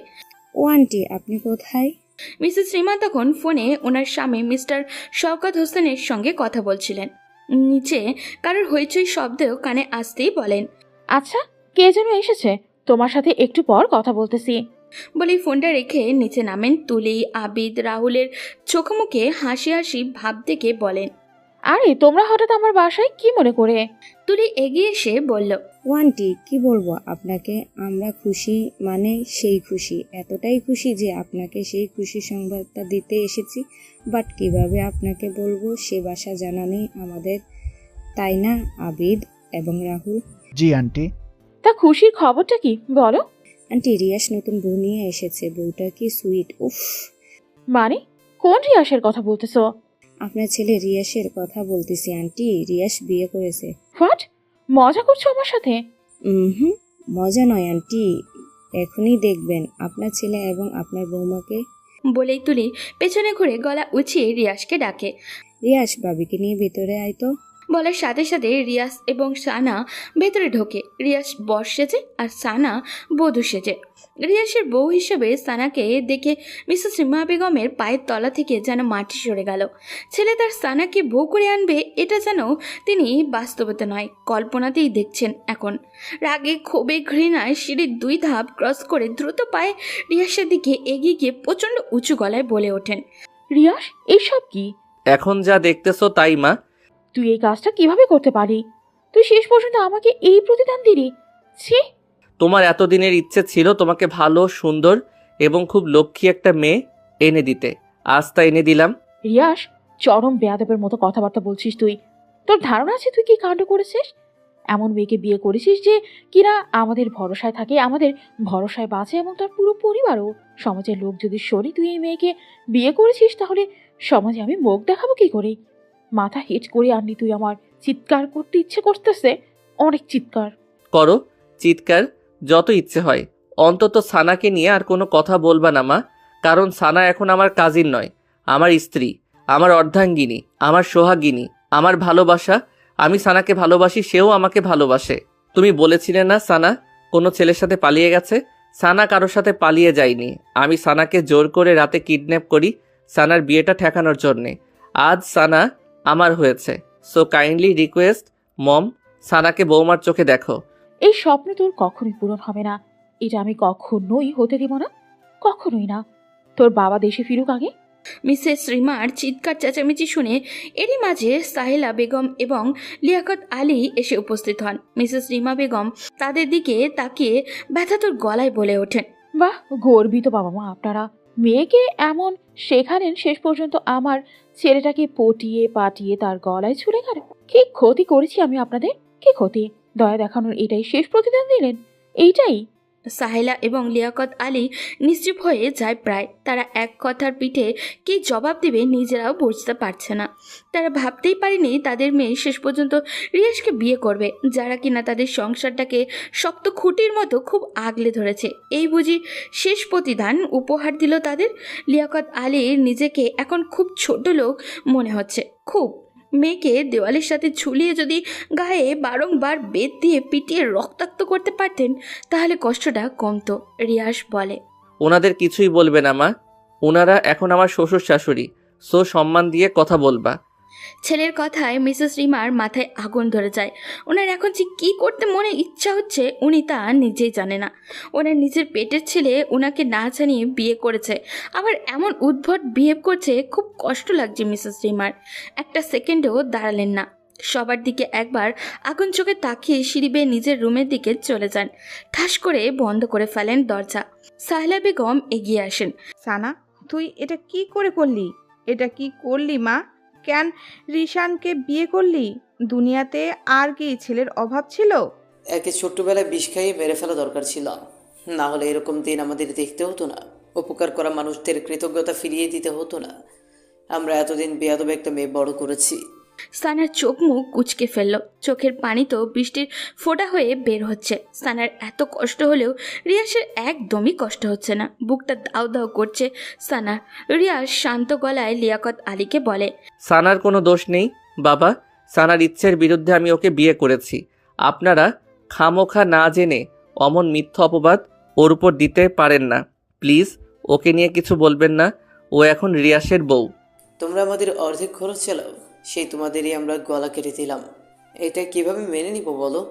ও আন্টি, আপনি কোথায়? মিসেস রিমা তখন ফোনে ওনার স্বামী মিস্টার শওকত হোসেনের সঙ্গে কথা বলছিলেন। নিচে কারোর হইচই শব্দেও কানে আসতেই বলেন, আচ্ছা, কে যেন এসেছে, তোমার সাথে একটু পর কথা বলতেছি। বলেই ফোনটা রেখে নিচে নামেন তুলি। আবিদ রাহুলের চোখমুখে হাসি হাসি ভাব দেখে বলেন, আরে তোমরা হঠাৎ আমার বাসায় কি মনে করে? তুলি এগিয়ে এসে বলল, ও আন্টি, কি বলবো আপনাকে, আমরা খুশি মানে সেই খুশি, এতটাই খুশি যে আপনাকে সেই খুশি সংবাদটা দিতে এসেছি। বাট কিভাবে আপনাকে বলবো সে ভাষা জানা নেই আমাদের, তাই না আবিদ এবং রাহুল? জি আন্টি। তা খুশির খবরটা কি বলো? আন্টি, রিয়াস নতুন বউ নিয়ে এসেছে, বউটা কি সুইট, উফ। মানে কোন রিয়াসের কথা বলতেছো? আপনার ছেলে রিয়াসের কথা বলতেছি আন্টি, রিয়াস বিয়ে করেছে। হোয়াট, মজা করছো আমার সাথে? হুম, মজা নয় আন্টি, এখনই দেখবেন আপনার ছেলে এবং আপনার বৌমাকে। বলেই তুলি পেছনে ঘুরে গলা উঁচিয়ে রিয়াসকে ডাকে। রিয়াস, ভাবিকে নিয়ে ভেতরে আয় তো। বলার সাথে সাথে রিয়াস এবং সানা ভেতরে ঢোকে। রিয়াস বর সেজে আর সানা বধূ সেজে। রিয়াসের বউ হিসেবে সানাকে দেখে মিসেস রিমা বেগমের পায়ের তলা থেকে যেন মাটি সরে গেল। ছেলে তার সানাকে বউ করে আনবে, এটা যেন তিনি বাস্তবতা নয় কল্পনাতেই দেখছেন এখন। রাগে ক্ষোভে ঘৃণায় সিঁড়ির 2 ধাপ ক্রস করে দ্রুত পায়ে রিয়াসের দিকে এগিয়ে গিয়ে প্রচণ্ড উঁচু গলায় বলে ওঠেন, রিয়াস, এইসব কি? এখন যা দেখতেছো তাই মা। তুই এই কাজটা কিভাবে করতে পারি? তুই শেষ পর্যন্ত আমাকে এই প্রতিদান দিলি? ছি! তোমার এতদিনের ইচ্ছে ছিল তোমাকে ভালো, সুন্দর এবং খুব লক্ষ্মী একটা মেয়ে এনে দিতে, আজ তা এনে দিলাম। রিয়াস, চরম বেয়াদবের মতো কথাবার্তা বলছিস তুই। তোর ধারণা আছে তুই কি কাণ্ড করেছিস? এমন মেয়েকে বিয়ে করেছিস যে কিনা আমাদের ভরসায় থাকে, আমাদের ভরসায় বাঁচে এবং তার পুরো পরিবারও। সমাজের লোক যদি শোনে তুই এই মেয়েকে বিয়ে করেছিস তাহলে সমাজে আমি মুখ দেখাবো কি করে? মাথা হিট করে আনলি তুই আমার। চিৎকার করতে ইচ্ছে করতেছে, অনেক চিৎকার। করো চিৎকার, যত ইচ্ছে হয়। অন্তত সানাকে নিয়ে আর কোনো কথা বলবা না মা, কারণ সানা এখন আমার কাজিন নয়, আমার স্ত্রী, আমার অর্ধাঙ্গিনী, আমার সোহাগিনী, আমার ভালোবাসা। আমি সানাকে ভালোবাসি, সেও আমাকে ভালোবাসে। তুমি বলেছিলে না সানা কোনো ছেলের সাথে পালিয়ে গেছে? সানা কারোর সাথে পালিয়ে যায়নি। আমি সানাকে জোর করে রাতে কিডন্যাপ করি সানার বিয়েটা ঠেকানোর জন্যে। আজ সানা আমার হয়েছে। সো কাইন্ডলি রিকোয়েস্ট মম, সানাকে বৌমার চোখে দেখো। এই স্বপ্ন তোর কখনোই পূরণ হবে না। এটা আমি কখনোই হতে দিব না, কখনোই না। তোর বাবা দেশে ফিরুক আগে। মিসেস রিমার চিৎকার চেঁচামেচি শুনে এরই মাঝে সাহেলা বেগম এবং লিয়াকত আলী এসে উপস্থিত হন। মিসেস রিমা বেগম তাদের দিকে তাকিয়ে ব্যথাতুর গলায় বলে ওঠেন, বাহ, গর্বিত বাবা মা আপনারা। মেয়েকে এমন শেখালেন, শেষ পর্যন্ত আমার ছেলেটাকে পটিয়ে পাটিয়ে তার গলায় ছুঁড়ে গেল। কি ক্ষতি করেছি আমি আপনাদের? কি ক্ষতি? দয়া দেখানোর এটাই শেষ প্রতিদান দিলেন? এইটাই? সাহেলা এবং লিয়াকত আলী নিশ্চুপ হয়ে যায় প্রায়। তারা এক কথার পিঠে কি জবাব দিবে নিজেরাও বুঝতে পারছে না। তারা ভাবতেই পারেনি তাদের মেয়ে শেষ পর্যন্ত রিয়াজকে বিয়ে করবে, যারা কিনা তাদের সংসারটাকে শক্ত খুঁটির মতো খুব আগলে ধরেছে। এই বুঝি শেষ প্রতিদান উপহার দিল তাদের। লিয়াকত আলীর নিজেকে এখন খুব ছোট লোক মনে হচ্ছে, খুব। মেয়েকে দেওয়ালের সাথে ঝুলিয়ে যদি গায়ে বারংবার বেত দিয়ে পিটিয়ে রক্তাক্ত করতে পারতেন তাহলে কষ্টটা কমতো। রিয়াস বলে, ওনাদের কিছুই বলবে না মা, ওনারা এখন আমার শ্বশুর শাশুড়ি, সো সম্মান দিয়ে কথা বলবা। ছেলের কথায় মিসেস রিমার মাথায় আগুন ধরে যায়। ওনার এখন যে কী করতে মনে ইচ্ছা হচ্ছে উনি তা নিজেই জানে না। ওনার নিজের পেটের ছেলে ওনাকে না জানিয়ে বিয়ে করেছে, আবার এমন উদ্ভট বিহেভ করছে। খুব কষ্ট লাগছে মিসেস রিমার। একটা সেকেন্ডও দাঁড়ালেন না, সবার দিকে একবার আগুন চোখে তাকিয়ে সিঁড়ি বেয়ে নিজের রুমের দিকে চলে যান। ঠাস করে বন্ধ করে ফেলেন দরজা। সাহেলা বেগম এগিয়ে আসেন। সানা, তুই এটা কি করে করলি? এটা কি করলি মা? কেন রিশানকে বিয়ে করলি? দুনিয়াতে আর কি ছেলের অভাব ছিল? একে ছোট্টবেলায় বিষ খাইয়ে মেরে ফেলা দরকার ছিল, না হলে এরকম দিন আমাদের দেখতে হতো না। উপকার করা মানুষদের কৃতজ্ঞতা ফিরিয়ে দিতে হতো না। আমরা এতদিন বেয়াদব একটা মেয়ে বড় করেছি। সানার চোখ মুখ কুঁচকে ফেলল, চোখের পানি তো বৃষ্টির ফোঁটা হয়ে বের হচ্ছে। সানার এত কষ্ট হলেও রিয়াসের একদমই কষ্ট হচ্ছে না, বুকটা দাউ দাউ করছে সানার। রিয়াস শান্ত গলায় লিয়াকত আলীকে বলে, সানার কোনো দোষ নেই বাবা, সানার ইচ্ছের বিরুদ্ধে আমি ওকে বিয়ে করেছি। আপনারা খামোখা না জেনে অমন মিথ্যা অপবাদ ওর উপর দিতে পারেন না। প্লিজ ওকে নিয়ে কিছু বলবেন না, ও এখন রিয়াসের বউ। তোমরা আমাদের অর্ধেক খরচ চালাও, সেই তোমাদেরই আমরা গলা কেটে দিলাম। এটা কিভাবে মেনে নিব বলো?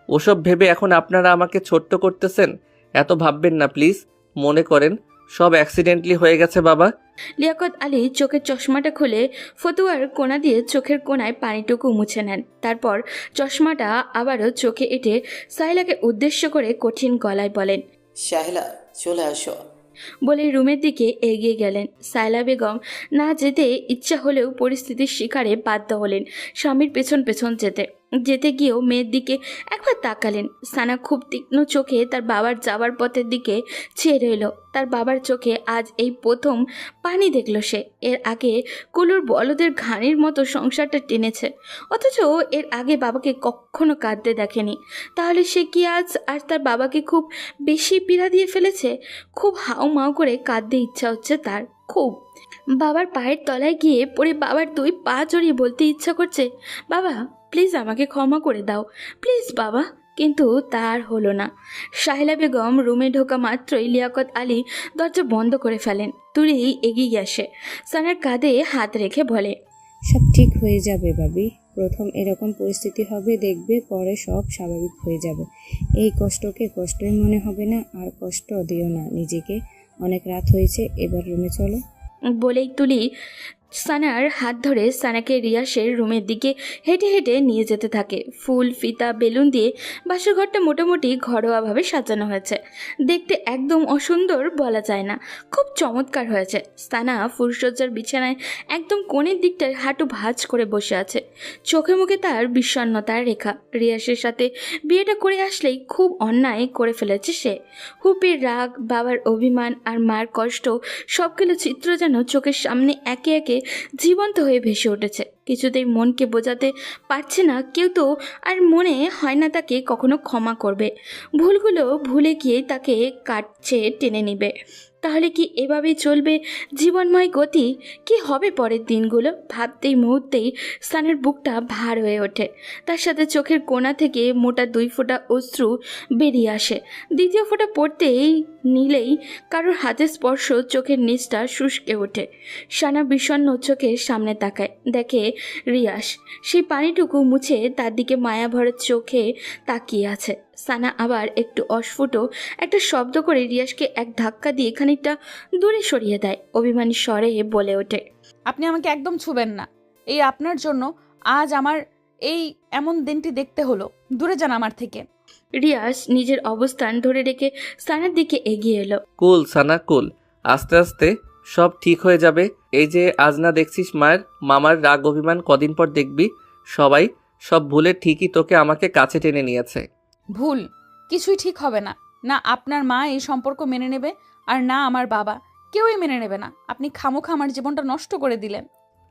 ওসব ভেবে এখন আপনারা আমাকে ছোট্ট করতেছেন, এত ভাববেন না প্লিজ। মনে করেন সব অ্যাক্সিডেন্টলি হয়ে গেছে বাবা। লিয়াকত আলী চোখের চশমাটা খুলে ফতুয়ার কোণা দিয়ে চোখের কোণায় পানিটুকু মুছে নেন। তারপর চশমাটা আবারও চোখে এঁটে সাহেলাকে উদ্দেশ্য করে কঠিন গলায় বলেন, সাহেলা চলে আসো। বলে রুমের দিকে এগিয়ে গেলেন। সাহেলা বেগম না যেতে ইচ্ছা হলেও পরিস্থিতির শিকারে বাধ্য হলেন স্বামীর পেছন পেছন যেতে গিয়েও মেয়ের দিকে একবার তাকালেন। সানা খুব তীক্ষ্ণ চোখে তার বাবার যাওয়ার পথের দিকে চেয়ে রইল। তার বাবার চোখে আজ এই প্রথম পানি দেখল সে। এর আগে কুলুর বলদের ঘানির মতো সংসারটা টেনেছে, অথচ এর আগে বাবাকে কখনো কাঁদতে দেখেনি। তাহলে সে কি আজ আর তার বাবাকে খুব বেশি পীড়া দিয়ে ফেলেছে? খুব হাউমাউ করে কাঁদতে ইচ্ছা হচ্ছে তার, খুব। বাবার পায়ের তলায় গিয়ে পড়ে বাবার দুই পা জড়িয়ে বলতে ইচ্ছা করছে, বাবা প্লিজ আমাকে ক্ষমা করে দাও, প্লিজ বাবা। কিন্তু তার হলো না। সাহেলা বেগম রুমে ঢোকা মাত্রই লিয়াকত আলী দরজা বন্ধ করে ফেলেন। তুলি এগিয়ে আসে, সানার কাঁধে হাত রেখে বলে, সব ঠিক হয়ে যাবে ভাবি। প্রথম এরকম পরিস্থিতি হবে, দেখবে পরে সব স্বাভাবিক হয়ে যাবে। এই কষ্টকে কষ্টই মনে হবে না। আর কষ্ট দিও না নিজেকে, অনেক রাত হয়েছে, এবার রুমে চলো। বলেই তুলি সানার হাত ধরে সানাকে রিয়াসের রুমের দিকে হেঁটে হেঁটে নিয়ে যেতে থাকে। ফুল, ফিতা, বেলুন দিয়ে বাসর ঘরটা মোটামুটি ঘরোয়াভাবে সাজানো হয়েছে। দেখতে একদম অসুন্দর বলা যায় না, খুব চমৎকার হয়েছে। সানা ফুলসজ্জার বিছানায় একদম কোণের দিকটায় হাঁটু ভাঁজ করে বসে আছে, চোখে মুখে তার বিষণ্ণতার রেখা। রিয়াসের সাথে বিয়েটা করে আসলেই খুব অন্যায় করে ফেলেছে সে। হুপির রাগ, বাবার অভিমান আর মার কষ্ট সবগুলো চিত্র যেন চোখের সামনে একে একে জীবন্ত হয়ে ভেসে উঠেছে। কিছুতেই মনকে বোঝাতে পারছে না, কেউ তো আর মনে হয় না তাকে কখনো ক্ষমা করবে। ভুলগুলো ভুলে গিয়ে তাকে কাটছে টেনে নেবে। তাহলে কি এভাবেই চলবে জীবনময় গতি? কি হবে পরের দিনগুলো? ভাবতেই মুহূর্তেই স্থানের বুকটা ভার হয়ে ওঠে। তার সাথে চোখের কোণা থেকে মোটা 2 ফোঁটা অশ্রু বেরিয়ে আসে। দ্বিতীয় ফোঁটা পড়তেই নিলেই কারোর হাতের স্পর্শ চোখের নিচটা শুষ্কে ওঠে। সানা বিষণ্ণ চোখের সামনে তাকায়, দেখে রিয়াস সেই পানিটুকু মুছে তার দিকে মায়া ভরা চোখে তাকিয়ে আছে। সানা আবার একটু অস্ফুট একটা শব্দ করে রিয়াসকে এক ধাক্কা দিয়ে খানিকটা দূরে সরিয়ে দেয়। অভিমানী স্বরে বলে ওঠে, আপনি আমাকে একদম ছুবেন না। এই আপনার জন্য আজ আমার এই এমন দিনটি দেখতে হলো। দূরে যান আমার থেকে। রিয়াস নিজের অবস্থান ধরে রেখে সানার দিকে এগিয়ে এলো। কুল সানা কুল, আস্তে আস্তে সব ঠিক হয়ে যাবে। এই যে আজ না দেখছিস মায়ের মামার রাগ অভিমান, কদিন পর দেখবি সবাই সব ভুলে ঠিকই তোকে আমাকে কাছে টেনে নিয়েছে। ভুল কিছুই ঠিক হবে না। না আপনার মা এই সম্পর্ক মেনে নেবে, আর না আমার বাবা, কেউই মেনে নেবে না। আপনি খামোখা আমার জীবনটা নষ্ট করে দিলেন।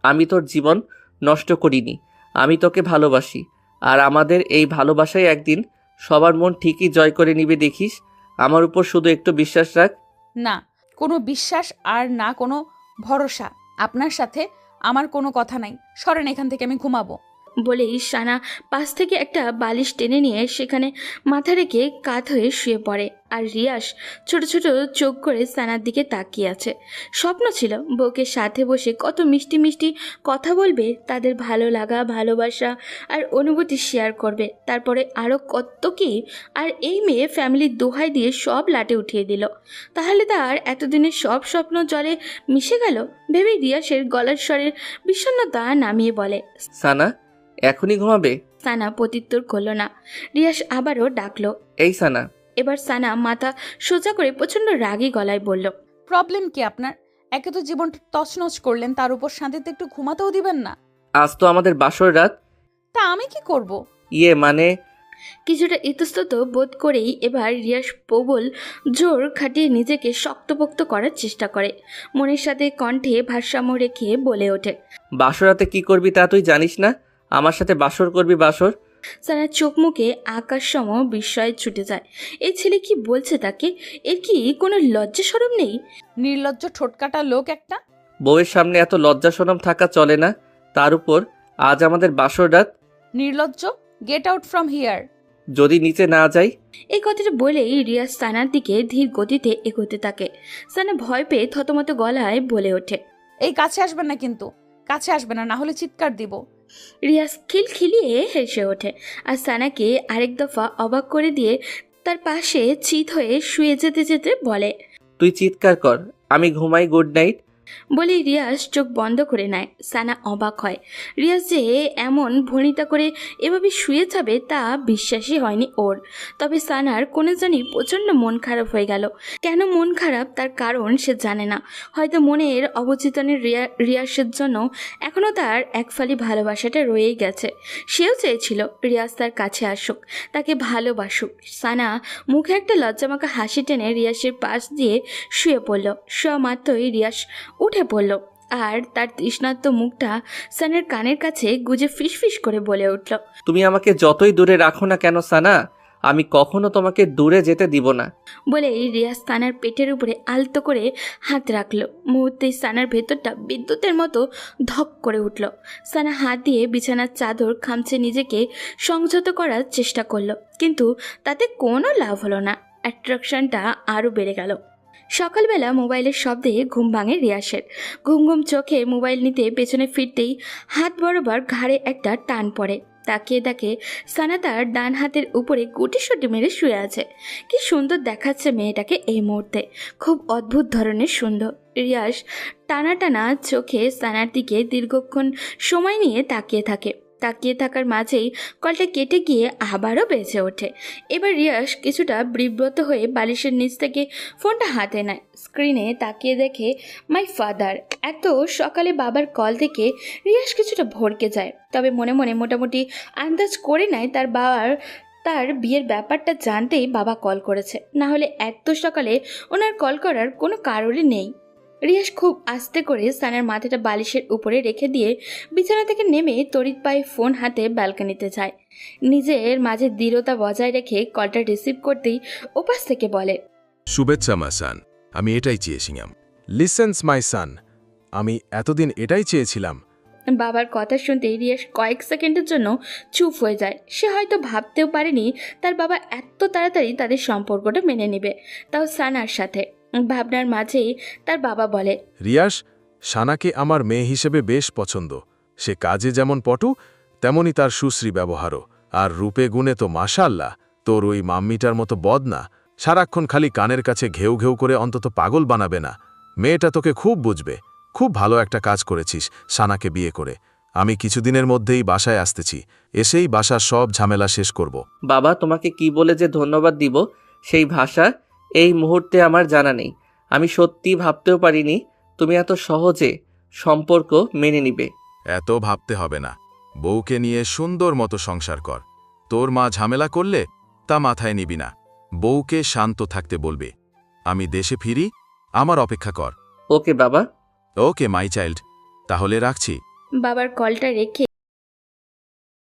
আমি তোর জীবন নষ্ট করিনি, আমি তোকে ভালোবাসি। আর আমাদের এই ভালোবাসায় একদিন সবার মন ঠিকই জয় করে নিবে, দেখিস। আমার উপর শুধু একটু বিশ্বাস রাখ। না কোনো বিশ্বাস আর না কোনো ভরসা। আপনার সাথে আমার কোনো কথা নাই। সরেন এখান থেকে, আমি ঘুমাবো। বলেই সানা পাশ থেকে একটা বালিশ টেনে নিয়ে সেখানে মাথা রেখে কাত হয়ে শুয়ে পড়ে। আর রিয়াস ছোট ছোট চোখ করে সানার দিকে তাকিয়ে আছে। স্বপ্ন ছিল বউকে সাথে বসে কত মিষ্টি মিষ্টি কথা বলবে, তাদের ভালো লাগা, ভালোবাসা আর অনুভূতি শেয়ার করবে। তারপরে আরও কত কি। আর এই মেয়ে ফ্যামিলির দোহাই দিয়ে সব লাটে উঠিয়ে দিল। তাহলে তার এতদিনের সব স্বপ্ন জলে মিশে গেল ভেবে রিয়াসের গলার স্বরের বিষণ্ণতা নামিয়ে বলে, সানা এখনই ঘুমাবে? সানা প্রত্যুত্তর করল না। রিয়াস আবারও ডাকলো, এই সানা। এবার সানা মাথা সোজা করে প্রচণ্ড রাগী গলায় বলল, প্রবলেম কি আপনার? একে তো জীবনটা তছনছ করলেন, তার উপর শান্তিতে একটু ঘুমাতেও দিবেন না। আজ তো আমাদের বাসর রাত। তা আমি কি করব? মানে কিছুটা ইতস্তত বোধ করেই এবার রিয়াস প্রবল জোর খাটিয়ে নিজেকে শক্তপোক্ত করার চেষ্টা করে। মনের সাথে কণ্ঠে ভারসাম্য রেখে বলে ওঠে, বাসরাতে কি করবি তা তুই জানিস না? আমার সাথে বাসর করবি? বাসর? সারা চোখ মুখে আকাশ সম বিস্ময়ে ছুটে যায়। এই ছেলে কি বলছে তাকে? এর কি কোনো লজ্জা শরম নেই? নির্লজ্জ ঠোটকাটা লোক একটা। বউয়ের সামনে এত লজ্জা শরম থাকা চলে না। তার উপর আজ আমাদের বাসর রাত। নির্লজ্জ, গেট আউট ফ্রম হিয়ার। যদি নিচে না যাই? এই কথাটা বলেই রিয়াজ সানার দিকে ধীর গতিতে এগোতে থাকে। সানা ভয় পেয়ে থতমত গলায় বলে ওঠে, এই কাছে আসবেন না কিন্তু, কাছে আসবেন না, না হলে চিৎকার দিব। রিয়াজ খিলখিলিয়ে হেসে ওঠে আর সানাকে আরেক দফা অবাক করে দিয়ে তার পাশে চিত হয়ে শুয়ে যেতে যেতে বলে, তুই চিৎকার কর, আমি ঘুমাই। Good night. বলেই রিয়াজ চোখ বন্ধ করে নেয়। সানা অবাক হয়। রিয়াজ যে এমন ভনিতা করে এভাবে শুয়ে যাবে তা বিশ্বাসই হয়নি ওর। তবে সানার কোনো জানি প্রচণ্ড মন খারাপ হয়ে গেল। কেন মন খারাপ তার কারণ সে জানে না। হয়তো মনের অবচেতনের রিয়াজের জন্য এখনও তার একফালি ভালোবাসাটা রয়েই গেছে। সেও চেয়েছিল রিয়াজ তার কাছে আসুক, তাকে ভালোবাসুক। সানা মুখে একটা লজ্জামাখা হাসি টেনে রিয়াজের পাশ দিয়ে শুয়ে পড়ল। শোয়া মাত্রই রিয়াজ উঠে পড়ল আর তার তৃষ্ণার্ত মুখটা সানার কানের কাছে গুজে ফিসফিস করে বলে উঠল, তুমি আমাকে যতই দূরে রাখো না কেন সানা, আমি কখনো তোমাকে দূরে যেতে দিব না। বলেই রিয়াজ সানার পেটের উপরে আলতো করে হাত রাখলো। মুহূর্তেই সানার ভেতরটা বিদ্যুতের মতো ধক করে উঠল। সানা হাত দিয়ে বিছানার চাদর খামচে নিজেকে সংযত করার চেষ্টা করলো, কিন্তু তাতে কোনো লাভ হলো না। অ্যাট্রাকশনটা আরও বেড়ে গেল। সকালবেলা মোবাইলের শব্দে ঘুম ভাঙে রিয়াসের। ঘুম ঘুম চোখে মোবাইল নিতে পেছনে ফিরতেই হাত বরাবর ঘাড়ে একটা টান পড়ে। তাকিয়ে দেখে সানা তার ডান হাতের উপরে গুটিসুটি মেরে শুয়ে আছে। কি সুন্দর দেখাচ্ছে মেয়েটাকে এই মুহূর্তে, খুব অদ্ভুত ধরনের সুন্দর। রিয়াস টানা টানা চোখে সানার দিকে দীর্ঘক্ষণ সময় নিয়ে তাকিয়ে থাকে। তাকিয়ে থাকার মাঝেই কলটা কেটে গিয়ে আবারও বেঁচে ওঠে। এবার রিয়াস কিছুটা বিব্রত হয়ে বালিশের নিচ থেকে ফোনটা হাতে নেয়। স্ক্রিনে তাকিয়ে দেখে মাই ফাদার। এত সকালে বাবার কল থেকে রিয়াস কিছুটা ভড়কে যায়, তবে মনে মনে মোটামুটি আন্দাজ করে নেয় তার বিয়ের ব্যাপারটা জানতেই বাবা কল করেছে, না হলে এত সকালে ওনার কল করার কোনো কারণই নেই। রিয়াস খুব আস্তে করে সানার মাথাটা বালিশের উপরে রেখে দিয়ে বিছানা থেকে নেমে তড়িৎ পায়ে ফোন হাতে ব্যালকনিতে যায়। নিজের মাঝে দৃঢ়তা বজায় রেখে কলটা রিসিভ করতেই ওপাশ থেকে বলে, শুভেচ্ছা মা সান, আমি এটাই চেয়েছিলাম। লিসেন্স মাই সান, আমি এতদিন এটাই চেয়েছিলাম। বাবার কথা শুনতেই রিয়াস কয়েক সেকেন্ডের জন্য চুপ হয়ে যায়। সে হয়তো ভাবতেও পারেনি তার বাবা এত তাড়াতাড়ি তাদের সম্পর্কটা মেনে নেবে, তাও সানার সাথে। ভাবনার মাঝেই তার বাবা বলে, রিয়াস, সানাকে আমার মেয়ে হিসেবে বেশ পছন্দ। সে কাজে যেমন পটু, তেমনি তার সুশ্রী ব্যবহারও। আর রূপে গুণে তো মাশাআল্লাহ, তোর ওই মাম্মিটার মতো বদ না। সারাক্ষণ খালি কানের কাছে ঘেউ ঘেউ করে অন্তত পাগল বানাবে না। মেয়েটা তোকে খুব বুঝবে। খুব ভালো একটা কাজ করেছিস সানাকে বিয়ে করে। আমি কিছুদিনের মধ্যেই বাসায় আসতেছি, এসেই বাসার সব ঝামেলা শেষ করব। বাবা, তোমাকে কি বলে যে ধন্যবাদ দিব সেই ভাষা এই মুহূর্তে আমার জানা নেই। আমি সত্যি ভাবতেও পারিনি তুমি এত সহজে সম্পর্ক মেনে নিবে। এত ভাবতে হবে না, বউকে নিয়ে সুন্দর মতো সংসার কর। তোর মা ঝামেলা করলে তা মাথায় নিবি না, বউকে শান্ত থাকতে বলবে। আমি দেশে ফিরি, আমার অপেক্ষা কর। ওকে বাবা। ওকে মাই চাইল্ড, তাহলে রাখছি। বাবার কলটা রেখে